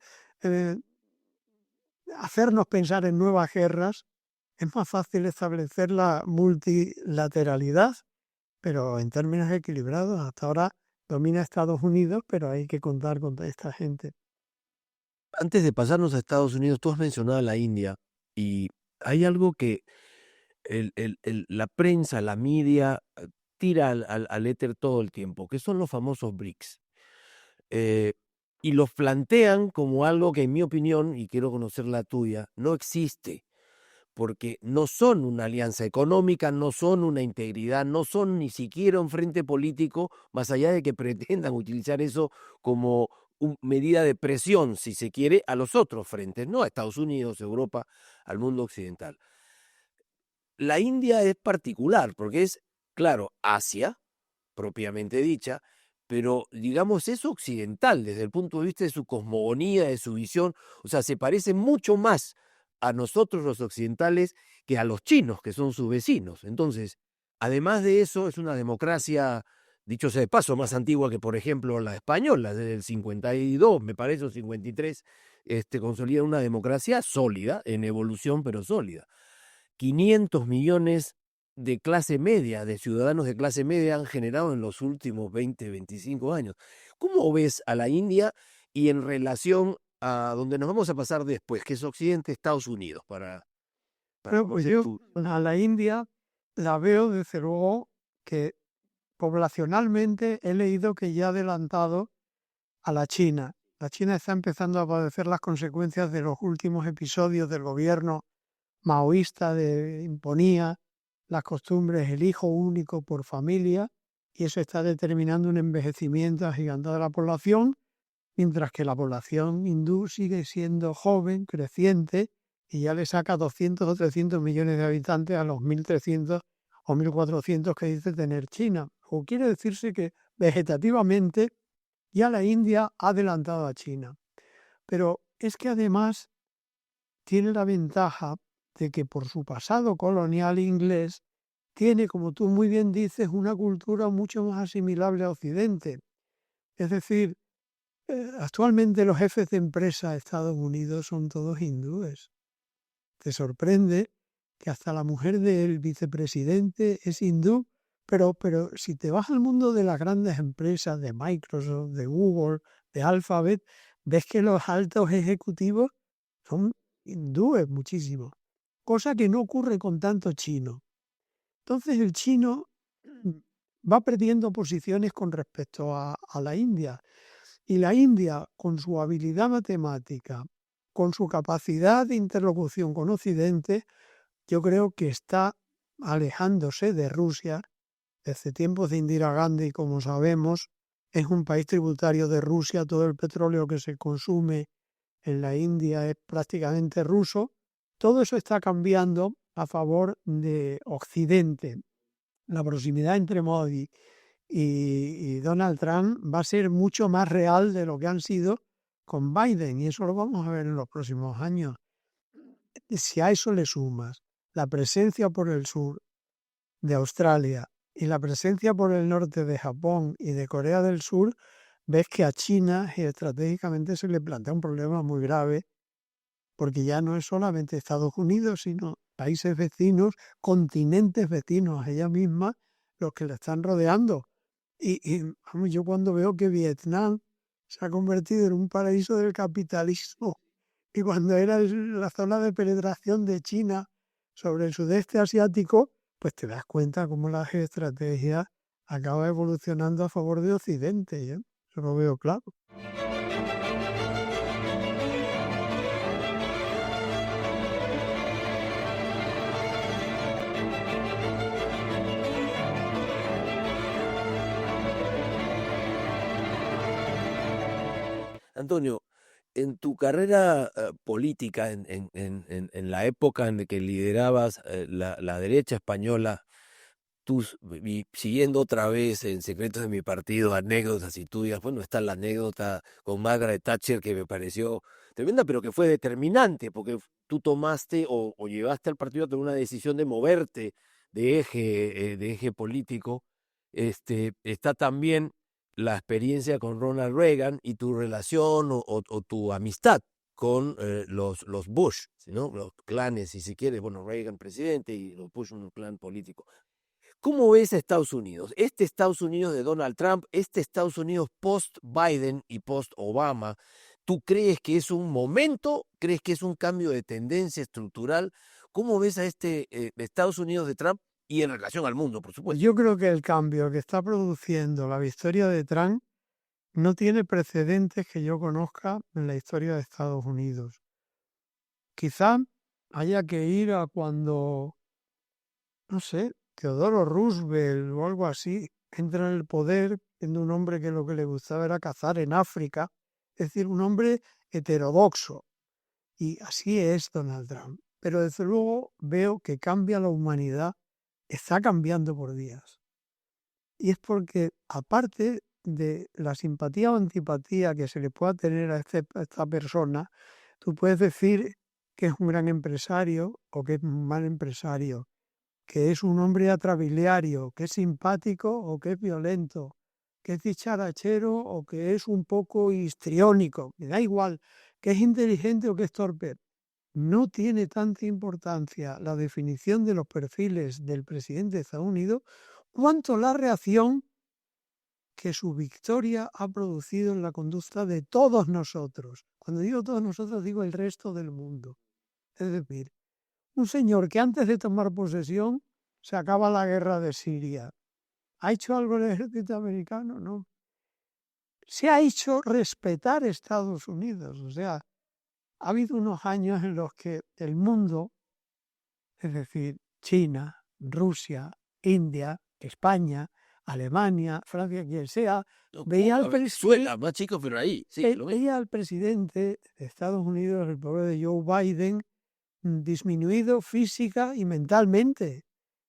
hacernos pensar en nuevas guerras, es más fácil establecer la multilateralidad, pero en términos equilibrados. Hasta ahora domina Estados Unidos, pero hay que contar con esta gente. Antes de pasarnos a Estados Unidos, tú has mencionado a la India y hay algo que la prensa, la media, tira al éter todo el tiempo, que son los famosos BRICS. Eh, y los plantean como algo que, en mi opinión, y quiero conocer la tuya, no existe, porque no son una alianza económica, no son una integridad, no son ni siquiera un frente político, más allá de que pretendan utilizar eso como medida de presión, si se quiere, a los otros frentes, no a Estados Unidos, Europa, al mundo occidental. La India es particular porque es, claro, Asia, propiamente dicha, pero digamos es occidental desde el punto de vista de su cosmogonía, de su visión, o sea, se parece mucho más a nosotros los occidentales que a los chinos, que son sus vecinos. Entonces, además de eso, es una democracia, dicho sea de paso, más antigua que, por ejemplo, la española, desde el 52, me parece, o 53, consolida una democracia sólida, en evolución, pero sólida. 500 millones de clase media, de ciudadanos de clase media han generado en los últimos 20, 25 años. ¿Cómo ves a la India y en relación a donde nos vamos a pasar después, que es Occidente, Estados Unidos, para Bueno, pues conocer yo tu... a la India la veo desde luego que poblacionalmente he leído que ya ha adelantado a la China. La China está empezando a padecer las consecuencias de los últimos episodios del gobierno maoísta de imponía las costumbres el hijo único por familia, y eso está determinando un envejecimiento agigantado de la población, mientras que la población hindú sigue siendo joven, creciente, y ya le saca 200 o 300 millones de habitantes a los 1.300 o 1.400 que dice tener China. O quiere decirse que vegetativamente ya la India ha adelantado a China. Pero es que además tiene la ventaja de que por su pasado colonial inglés tiene, como tú muy bien dices, una cultura mucho más asimilable a Occidente. Es decir, actualmente los jefes de empresa de Estados Unidos son todos hindúes. Te sorprende que hasta la mujer del vicepresidente es hindú, pero si te vas al mundo de las grandes empresas, de Microsoft, de Google, de Alphabet, ves que los altos ejecutivos son hindúes muchísimo, cosa que no ocurre con tanto chino. Entonces el chino va perdiendo posiciones con respecto a la India. Y la India, con su habilidad matemática, con su capacidad de interlocución con Occidente, yo creo que está alejándose de Rusia. Desde tiempos de Indira Gandhi, como sabemos, es un país tributario de Rusia. Todo el petróleo que se consume en la India es prácticamente ruso. Todo eso está cambiando a favor de Occidente. La proximidad entre Modi y Donald Trump va a ser mucho más real de lo que han sido con Biden, y eso lo vamos a ver en los próximos años. Si a eso le sumas la presencia por el sur de Australia y la presencia por el norte de Japón y de Corea del Sur, ves que a China estratégicamente se le plantea un problema muy grave, porque ya no es solamente Estados Unidos, sino países vecinos, continentes vecinos a ella misma, los que la están rodeando. Y vamos, yo cuando veo que Vietnam se ha convertido en un paraíso del capitalismo, y cuando era la zona de penetración de China sobre el sudeste asiático, pues te das cuenta cómo la geoestrategia acaba evolucionando a favor de Occidente, ¿eh? Eso lo veo claro. Antonio, en tu carrera política, en la época en que liderabas la derecha española, y siguiendo otra vez en Secretos de mi Partido, anécdotas y tuyas, bueno, está la anécdota con Margaret Thatcher que me pareció tremenda, pero que fue determinante, porque tú tomaste o llevaste al partido a tomar una decisión de moverte de eje político. Está también la experiencia con Ronald Reagan y tu relación o tu amistad con los Bush, ¿no? Los clanes, si se quiere, bueno, Reagan presidente y los Bush un clan político. ¿Cómo ves a Estados Unidos? Este Estados Unidos de Donald Trump, este Estados Unidos post-Biden y post-Obama, ¿tú crees que es un momento? ¿Crees que es un cambio de tendencia estructural? ¿Cómo ves a este Estados Unidos de Trump y en relación al mundo, por supuesto? Yo creo que el cambio que está produciendo la victoria de Trump no tiene precedentes que yo conozca en la historia de Estados Unidos. Quizá haya que ir a cuando, no sé, Teodoro Roosevelt o algo así entra en el poder, siendo un hombre que lo que le gustaba era cazar en África, es decir, un hombre heterodoxo. Y así es Donald Trump. Pero desde luego veo que cambia la humanidad, está cambiando por días. Y es porque, aparte de la simpatía o antipatía que se le pueda tener a esta persona, tú puedes decir que es un gran empresario o que es un mal empresario, que es un hombre atrabiliario, que es simpático o que es violento, que es dicharachero o que es un poco histriónico, me da igual, que es inteligente o que es torpe. No tiene tanta importancia la definición de los perfiles del presidente de Estados Unidos cuanto la reacción que su victoria ha producido en la conducta de todos nosotros. Cuando digo todos nosotros, digo el resto del mundo. Es decir, un señor que antes de tomar posesión se acaba la guerra de Siria. ¿Ha hecho algo el ejército americano? No. Se ha hecho respetar Estados Unidos. O sea, ha habido unos años en los que el mundo, es decir, China, Rusia, India, España, Alemania, Francia, quien sea, veía al Venezuela, más chico, pero ahí, sí, lo veía al presidente de Estados Unidos, el pobre de Joe Biden, disminuido física y mentalmente.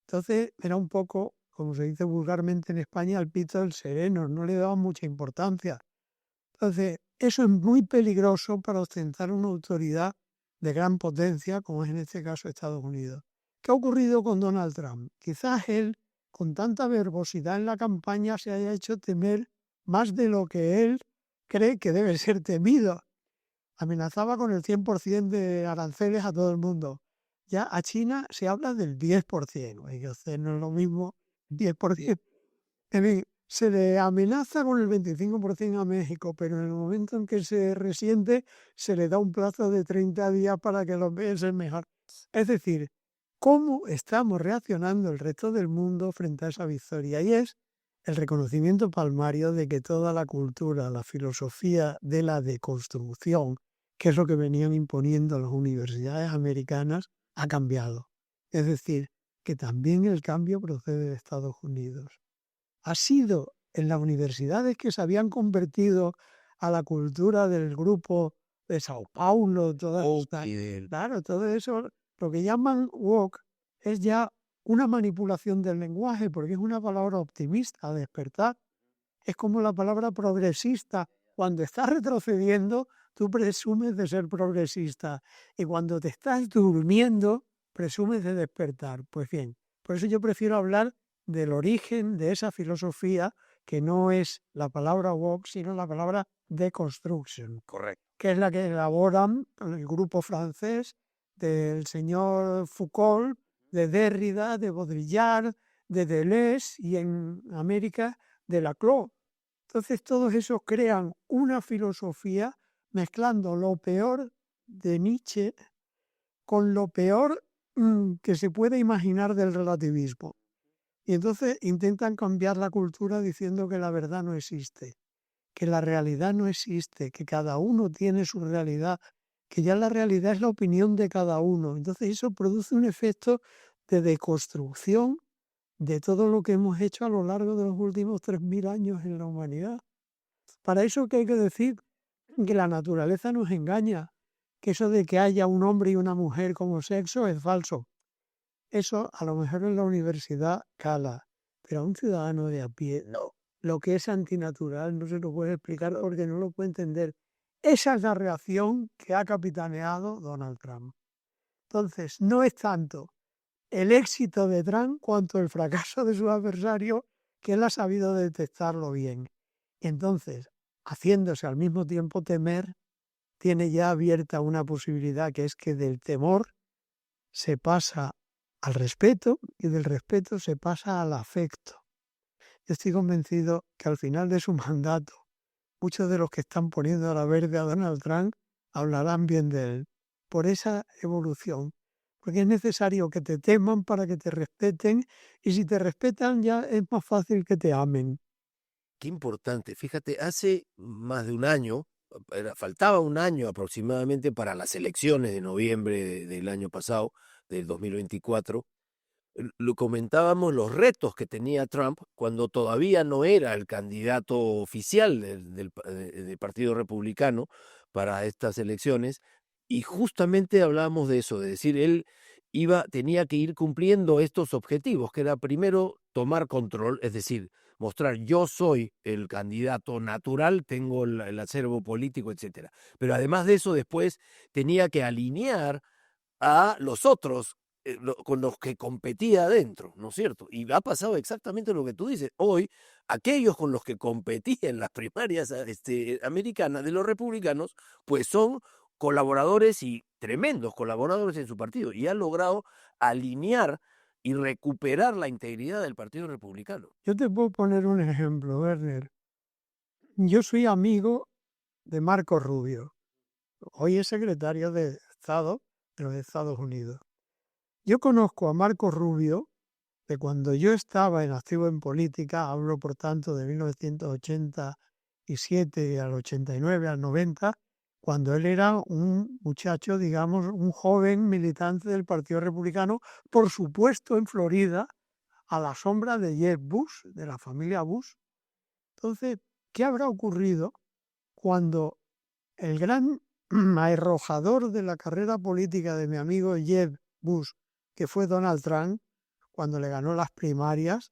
Entonces era un poco, como se dice vulgarmente en España, al pito del sereno, no le daban mucha importancia. Entonces, eso es muy peligroso para ostentar una autoridad de gran potencia, como es en este caso Estados Unidos. ¿Qué ha ocurrido con Donald Trump? Quizás él, con tanta verbosidad en la campaña, se haya hecho temer más de lo que él cree que debe ser temido. Amenazaba con el 100% de aranceles a todo el mundo. Ya a China se habla del 10%. Entonces no es lo mismo 10%. En fin, se le amenaza con el 25% a México, pero en el momento en que se resiente, se le da un plazo de 30 días para que lo piensen mejor. Es decir, ¿cómo estamos reaccionando el resto del mundo frente a esa victoria? Y es el reconocimiento palmario de que toda la cultura, la filosofía de la deconstrucción, que es lo que venían imponiendo las universidades americanas, ha cambiado. Es decir, que también el cambio procede de Estados Unidos. Ha sido en las universidades que se habían convertido a la cultura del grupo de Sao Paulo, claro, todo eso, lo que llaman woke, es ya una manipulación del lenguaje, porque es una palabra optimista, despertar. Es como la palabra progresista. Cuando estás retrocediendo, tú presumes de ser progresista. Y cuando te estás durmiendo, presumes de despertar. Pues bien, por eso yo prefiero hablar del origen de esa filosofía, que no es la palabra woke, sino la palabra deconstruction. Correcto. Que es la que elaboran el grupo francés del señor Foucault, de Derrida, de Baudrillard, de Deleuze y en América de Laclau. Entonces todos esos crean una filosofía mezclando lo peor de Nietzsche con lo peor que se puede imaginar del relativismo. Y entonces intentan cambiar la cultura diciendo que la verdad no existe, que la realidad no existe, que cada uno tiene su realidad, que ya la realidad es la opinión de cada uno. Entonces eso produce un efecto de deconstrucción de todo lo que hemos hecho a lo largo de los últimos 3000 años en la humanidad. Para eso que hay que decir que la naturaleza nos engaña, que eso de que haya un hombre y una mujer como sexo es falso. Eso a lo mejor en la universidad cala, pero a un ciudadano de a pie no. Lo que es antinatural no se lo puede explicar porque no lo puede entender. Esa es la reacción que ha capitaneado Donald Trump. Entonces, no es tanto el éxito de Trump cuanto el fracaso de su adversario, que él ha sabido detectarlo bien. Entonces, haciéndose al mismo tiempo temer tiene ya abierta una posibilidad, que es que del temor se pasa al respeto y del respeto se pasa al afecto. Yo estoy convencido que al final de su mandato, muchos de los que están poniendo a la verde a Donald Trump hablarán bien de él, por esa evolución. Porque es necesario que te teman para que te respeten, y si te respetan ya es más fácil que te amen. Qué importante. Fíjate, hace más de un año, faltaba un año aproximadamente para las elecciones de noviembre del año pasado, del 2024. Lo comentábamos los retos que tenía Trump cuando todavía no era el candidato oficial del Partido Republicano para estas elecciones, y justamente hablábamos de eso, de decir, él tenía que ir cumpliendo estos objetivos, que era primero tomar control, es decir, mostrar yo soy el candidato natural, tengo el acervo político, etcétera. Pero además de eso, después tenía que alinear a los otros con los que competía adentro, ¿no es cierto? Y ha pasado exactamente lo que tú dices. Hoy, aquellos con los que competía en las primarias americanas de los republicanos, pues son colaboradores y tremendos colaboradores en su partido, y ha logrado alinear y recuperar la integridad del Partido Republicano. Yo te puedo poner un ejemplo, Werner. Yo soy amigo de Marco Rubio. Hoy es secretario de Estado de los Estados Unidos. Yo conozco a Marco Rubio de cuando yo estaba en activo en política, hablo por tanto de 1987 al 89, al 90, cuando él era un muchacho, digamos, un joven militante del Partido Republicano, por supuesto en Florida, a la sombra de Jeb Bush, de la familia Bush. Entonces, ¿qué habrá ocurrido cuando el gran arrojador de la carrera política de mi amigo Jeb Bush, que fue Donald Trump, cuando le ganó las primarias,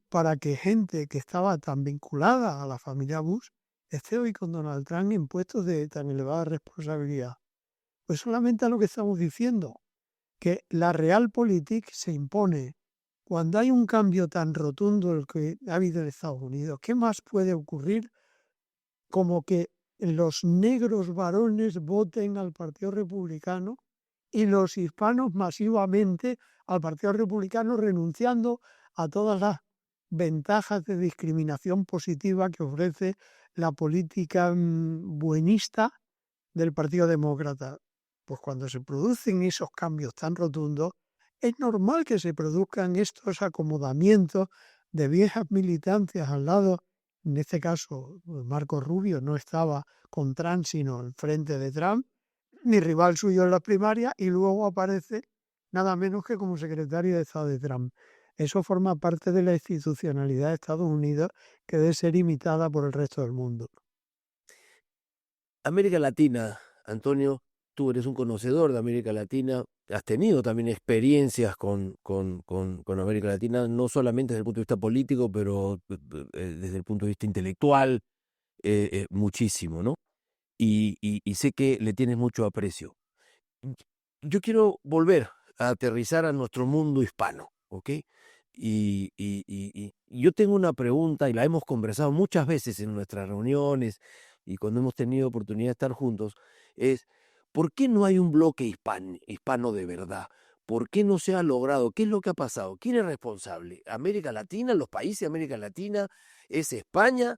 para que gente que estaba tan vinculada a la familia Bush esté hoy con Donald Trump en puestos de tan elevada responsabilidad? Pues solamente a lo que estamos diciendo, que la realpolitik se impone. Cuando hay un cambio tan rotundo el que ha habido en Estados Unidos, ¿qué más puede ocurrir como que los negros varones voten al Partido Republicano y los hispanos masivamente al Partido Republicano, renunciando a todas las ventajas de discriminación positiva que ofrece la política buenista del Partido Demócrata? Pues cuando se producen esos cambios tan rotundos, es normal que se produzcan estos acomodamientos de viejas militancias al lado. En este caso, Marco Rubio no estaba con Trump, sino al frente de Trump, ni rival suyo en las primarias, y luego aparece nada menos que como secretario de Estado de Trump. Eso forma parte de la institucionalidad de Estados Unidos, que debe ser imitada por el resto del mundo. América Latina, Antonio, tú eres un conocedor de América Latina, has tenido también experiencias con América Latina, no solamente desde el punto de vista político, pero desde el punto de vista intelectual, muchísimo, ¿no? Y sé que le tienes mucho aprecio. Yo quiero volver a aterrizar a nuestro mundo hispano, ¿ok? Y yo tengo una pregunta, y la hemos conversado muchas veces en nuestras reuniones y cuando hemos tenido oportunidad de estar juntos, es ¿por qué no hay un bloque hispano de verdad? ¿Por qué no se ha logrado? ¿Qué es lo que ha pasado? ¿Quién es responsable? ¿América Latina? ¿Los países de América Latina? ¿Es España?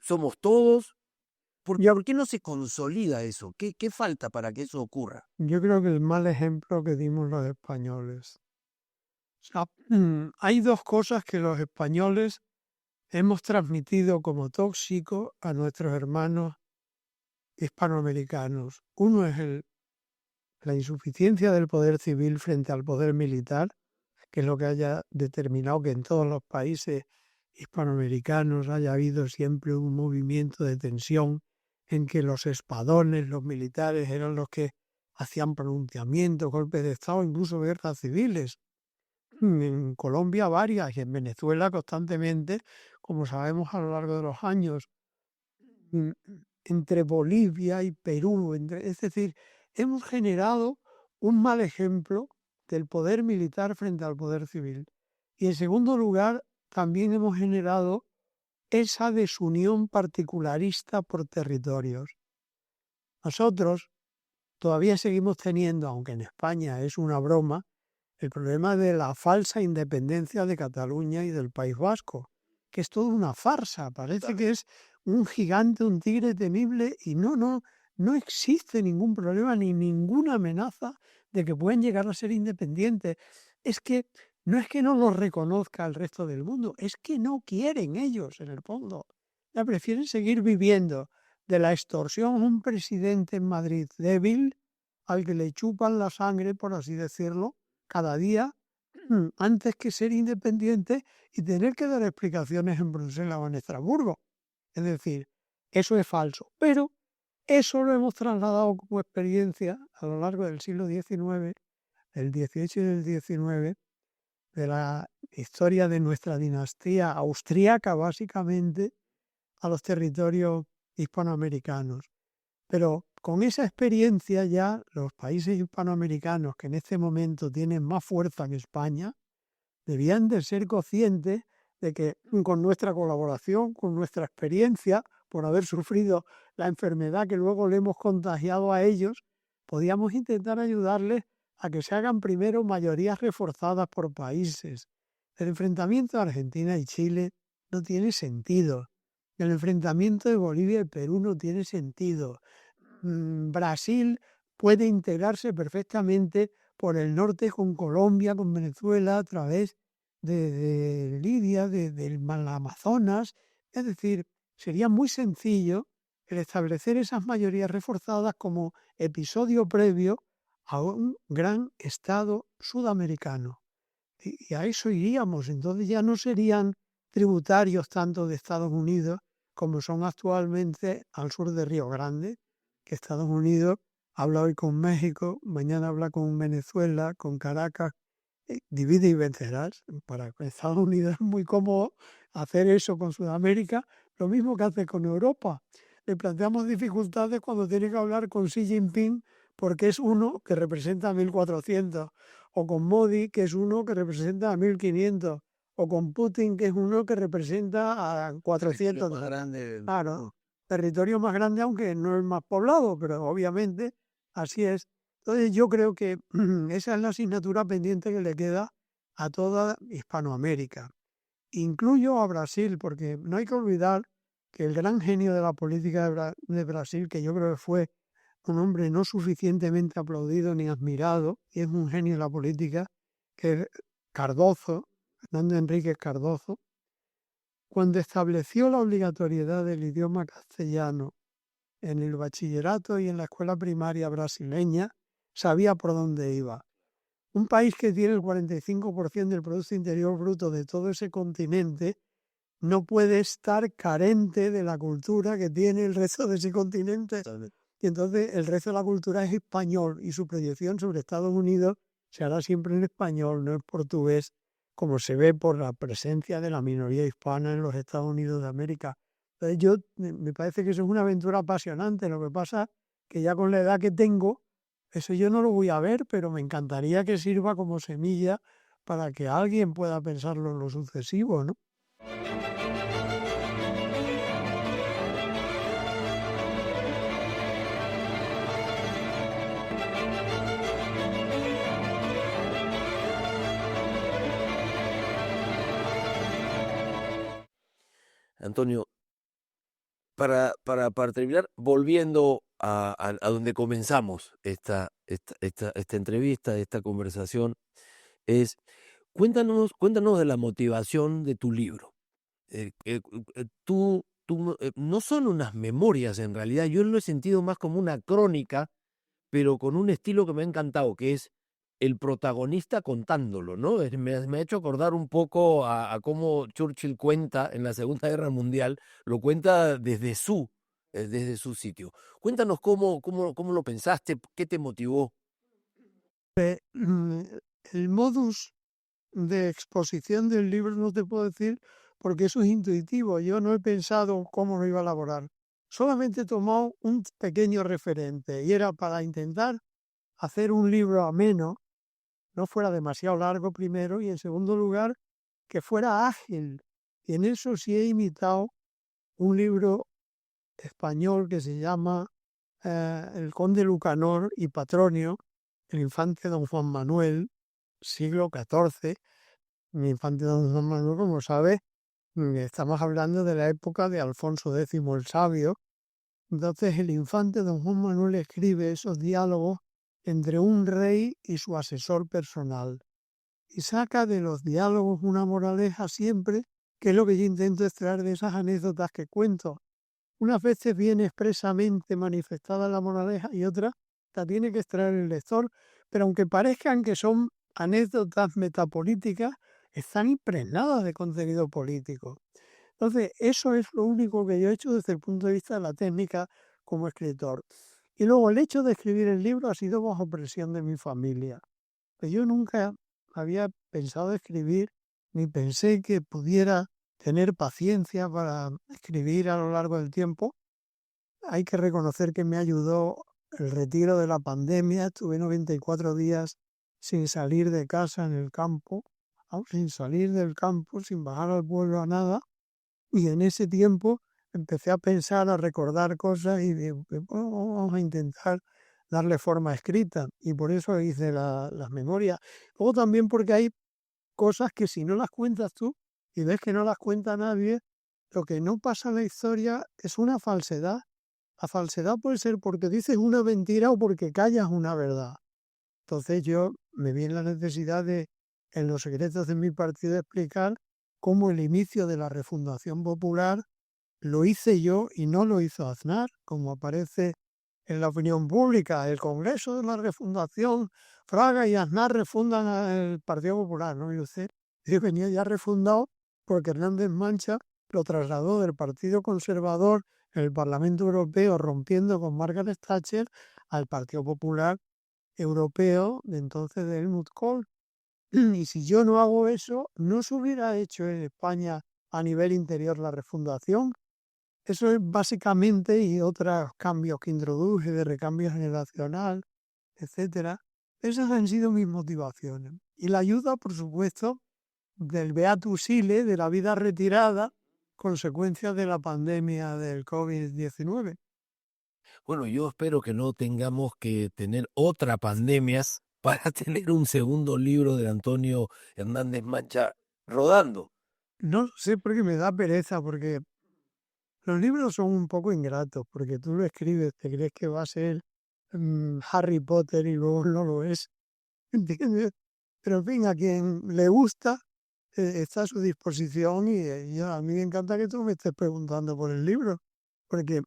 ¿Somos todos? Yo, ¿Por qué no se consolida eso? ¿Qué falta para que eso ocurra? yo creo que el mal ejemplo que dimos los españoles. O sea, hay dos cosas que los españoles hemos transmitido como tóxico a nuestros hermanos hispanoamericanos. Uno es la insuficiencia del poder civil frente al poder militar, que es lo que haya determinado que en todos los países hispanoamericanos haya habido siempre un movimiento de tensión en que los espadones, los militares, eran los que hacían pronunciamientos, golpes de Estado, incluso guerras civiles. En Colombia varias y en Venezuela constantemente, como sabemos a lo largo de los años, entre Bolivia y Perú. Es decir, hemos generado un mal ejemplo del poder militar frente al poder civil. Y en segundo lugar, también hemos generado esa desunión particularista por territorios. Nosotros todavía seguimos teniendo, aunque en España es una broma, el problema de la falsa independencia de Cataluña y del País Vasco, que es toda una farsa, parece que es un gigante, un tigre temible y no existe ningún problema ni ninguna amenaza de que puedan llegar a ser independientes. Es que no es que no los reconozca el resto del mundo, es que no quieren ellos, en el fondo. Ya prefieren seguir viviendo de la extorsión, un presidente en Madrid débil al que le chupan la sangre, por así decirlo, cada día antes que ser independiente y tener que dar explicaciones en Bruselas o en Estrasburgo. Es decir, eso es falso. Pero eso lo hemos trasladado como experiencia a lo largo del siglo XIX, del XVIII y del XIX, de la historia de nuestra dinastía austríaca, básicamente, a los territorios hispanoamericanos. Pero con esa experiencia ya los países hispanoamericanos que en este momento tienen más fuerza que España, debían de ser conscientes de que con nuestra colaboración, con nuestra experiencia, por haber sufrido la enfermedad que luego le hemos contagiado a ellos, podíamos intentar ayudarles a que se hagan primero mayorías reforzadas por países. El enfrentamiento de Argentina y Chile no tiene sentido. El enfrentamiento de Bolivia y Perú no tiene sentido. Brasil puede integrarse perfectamente por el norte con Colombia, con Venezuela, a través de Libia, del Amazonas. Es decir, sería muy sencillo el establecer esas mayorías reforzadas como episodio previo a un gran Estado sudamericano. Y a eso iríamos. Entonces ya no serían tributarios tanto de Estados Unidos como son actualmente al sur de Río Grande, que Estados Unidos habla hoy con México, mañana habla con Venezuela, con Caracas, divide y vencerás. Para Estados Unidos es muy cómodo hacer eso con Sudamérica, lo mismo que hace con Europa. Le planteamos dificultades cuando tiene que hablar con Xi Jinping porque es uno que representa a 1.400, o con Modi, que es uno que representa a 1.500, o con Putin, que es uno que representa a 400. Más grande. Claro, territorio más grande, aunque no es más poblado, pero obviamente así es. Entonces yo creo que esa es la asignatura pendiente que le queda a toda Hispanoamérica. Incluyo a Brasil, porque no hay que olvidar que el gran genio de la política de Brasil, que yo creo que fue un hombre no suficientemente aplaudido ni admirado, y es un genio de la política, que es Cardozo, Fernando Enríquez Cardozo, cuando estableció la obligatoriedad del idioma castellano en el bachillerato y en la escuela primaria brasileña, sabía por dónde iba. Un país que tiene el 45% del Producto Interior Bruto de todo ese continente no puede estar carente de la cultura que tiene el resto de ese continente. Y entonces el resto de la cultura es español y su proyección sobre Estados Unidos se hará siempre en español, no en portugués, como se ve por la presencia de la minoría hispana en los Estados Unidos de América. Entonces me parece que eso es una aventura apasionante. Lo que pasa que ya con la edad que tengo, eso yo no lo voy a ver, pero me encantaría que sirva como semilla para que alguien pueda pensarlo en lo sucesivo, ¿no? Antonio, para terminar, volviendo a donde comenzamos esta entrevista, esta conversación, es cuéntanos de la motivación de tu libro. No son unas memorias en realidad, yo lo he sentido más como una crónica, pero con un estilo que me ha encantado, que es el protagonista contándolo, ¿no? Me ha hecho acordar un poco a cómo Churchill cuenta en la Segunda Guerra Mundial, lo cuenta desde su sitio. Cuéntanos cómo lo pensaste, qué te motivó. El modus de exposición del libro no te puedo decir porque eso es intuitivo. Yo no he pensado cómo lo iba a elaborar. Solamente he tomado un pequeño referente y era para intentar hacer un libro ameno, no fuera demasiado largo primero y en segundo lugar que fuera ágil. Y en eso sí he imitado un libro español que se llama el conde Lucanor y Patronio, el infante don Juan Manuel, siglo XIV. El infante don Juan Manuel, como sabes, estamos hablando de la época de Alfonso X el Sabio. Entonces el infante don Juan Manuel escribe esos diálogos entre un rey y su asesor personal y saca de los diálogos una moraleja siempre, que es lo que yo intento extraer de esas anécdotas que cuento. Unas veces viene expresamente manifestada la moraleja y otras la tiene que extraer el lector, pero aunque parezcan que son anécdotas metapolíticas, están impregnadas de contenido político. Entonces, eso es lo único que yo he hecho desde el punto de vista de la técnica como escritor. Y luego el hecho de escribir el libro ha sido bajo presión de mi familia. Pues yo nunca había pensado escribir, ni pensé que pudiera tener paciencia para escribir a lo largo del tiempo. Hay que reconocer que me ayudó el retiro de la pandemia. Estuve 94 días sin salir de casa en el campo, sin salir del campo, sin bajar al pueblo a nada. Y en ese tiempo empecé a pensar, a recordar cosas y dije, bueno, vamos a intentar darle forma escrita. Y por eso hice las memorias. Luego también porque hay cosas que si no las cuentas tú y ves que no las cuenta nadie, lo que no pasa en la historia es una falsedad. La falsedad puede ser porque dices una mentira o porque callas una verdad. Entonces yo me vi en la necesidad de, en los secretos de mi partido, explicar cómo el inicio de la refundación popular lo hice yo y no lo hizo Aznar, como aparece en la opinión pública. El Congreso de la Refundación, Fraga y Aznar refundan el Partido Popular, ¿no? Y usted venía ya refundado porque Hernández Mancha lo trasladó del Partido Conservador en el Parlamento Europeo, rompiendo con Margaret Thatcher, al Partido Popular Europeo de entonces de Helmut Kohl. Y si yo no hago eso, no se hubiera hecho en España a nivel interior la refundación. Eso es básicamente, y otros cambios que introduje de recambio generacional, etcétera. Esas han sido mis motivaciones. Y la ayuda, por supuesto, del beatus ile, de la vida retirada, consecuencia de la pandemia del COVID-19. Bueno, yo espero que no tengamos que tener otra pandemias para tener un segundo libro de Antonio Hernández Mancha rodando. No sé por qué me da pereza, porque los libros son un poco ingratos, porque tú lo escribes, te crees que va a ser Harry Potter y luego no lo es, ¿entiendes? Pero en fin, a quien le gusta, está a su disposición y a mí me encanta que tú me estés preguntando por el libro, porque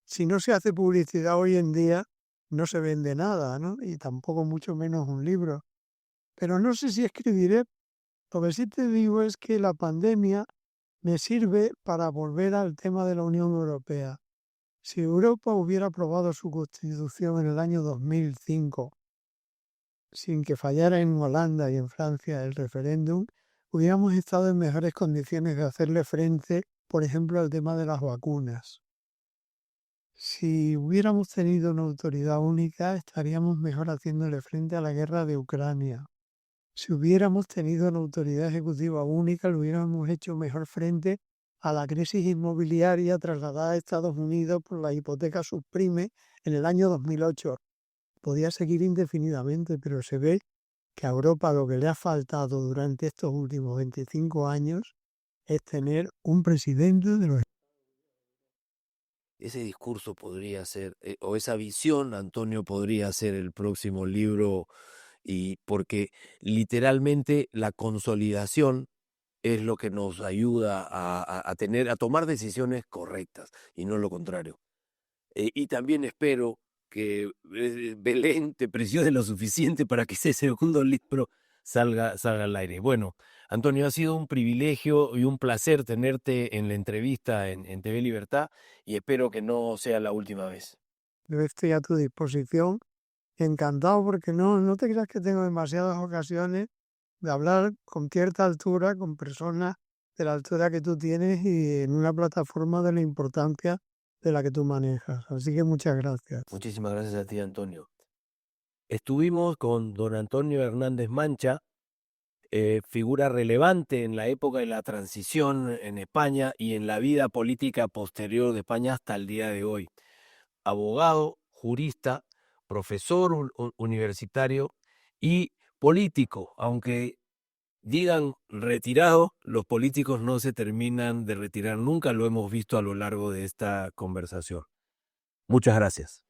si no se hace publicidad hoy en día, no se vende nada, ¿no? Y tampoco mucho menos un libro. Pero no sé si escribiré. Lo que sí te digo es que la pandemia me sirve para volver al tema de la Unión Europea. Si Europa hubiera aprobado su constitución en el año 2005, sin que fallara en Holanda y en Francia el referéndum, hubiéramos estado en mejores condiciones de hacerle frente, por ejemplo, al tema de las vacunas. Si hubiéramos tenido una autoridad única, estaríamos mejor haciéndole frente a la guerra de Ucrania. Si hubiéramos tenido una autoridad ejecutiva única, lo hubiéramos hecho mejor frente a la crisis inmobiliaria trasladada a Estados Unidos por la hipoteca subprime en el año 2008. Podía seguir indefinidamente, pero se ve que a Europa lo que le ha faltado durante estos últimos 25 años es tener un presidente de los... Ese discurso podría ser, o esa visión, Antonio, podría ser el próximo libro, y porque literalmente la consolidación es lo que nos ayuda a tomar decisiones correctas y no lo contrario. Y también espero que Belén te presione lo suficiente para que ese segundo libro salga al aire. Bueno, Antonio, ha sido un privilegio y un placer tenerte en la entrevista en TV Libertad y espero que no sea la última vez. Yo estoy a tu disposición, encantado porque no te creas que tengo demasiadas ocasiones de hablar con cierta altura, con personas de la altura que tú tienes y en una plataforma de la importancia de la que tú manejas. Así que muchas gracias. Muchísimas gracias a ti, Antonio. Estuvimos con don Antonio Hernández Mancha, figura relevante en la época de la transición en España y en la vida política posterior de España hasta el día de hoy. abogado, jurista, profesor universitario y político. Aunque digan retirado, los políticos no se terminan de retirar nunca, lo hemos visto a lo largo de esta conversación. Muchas gracias.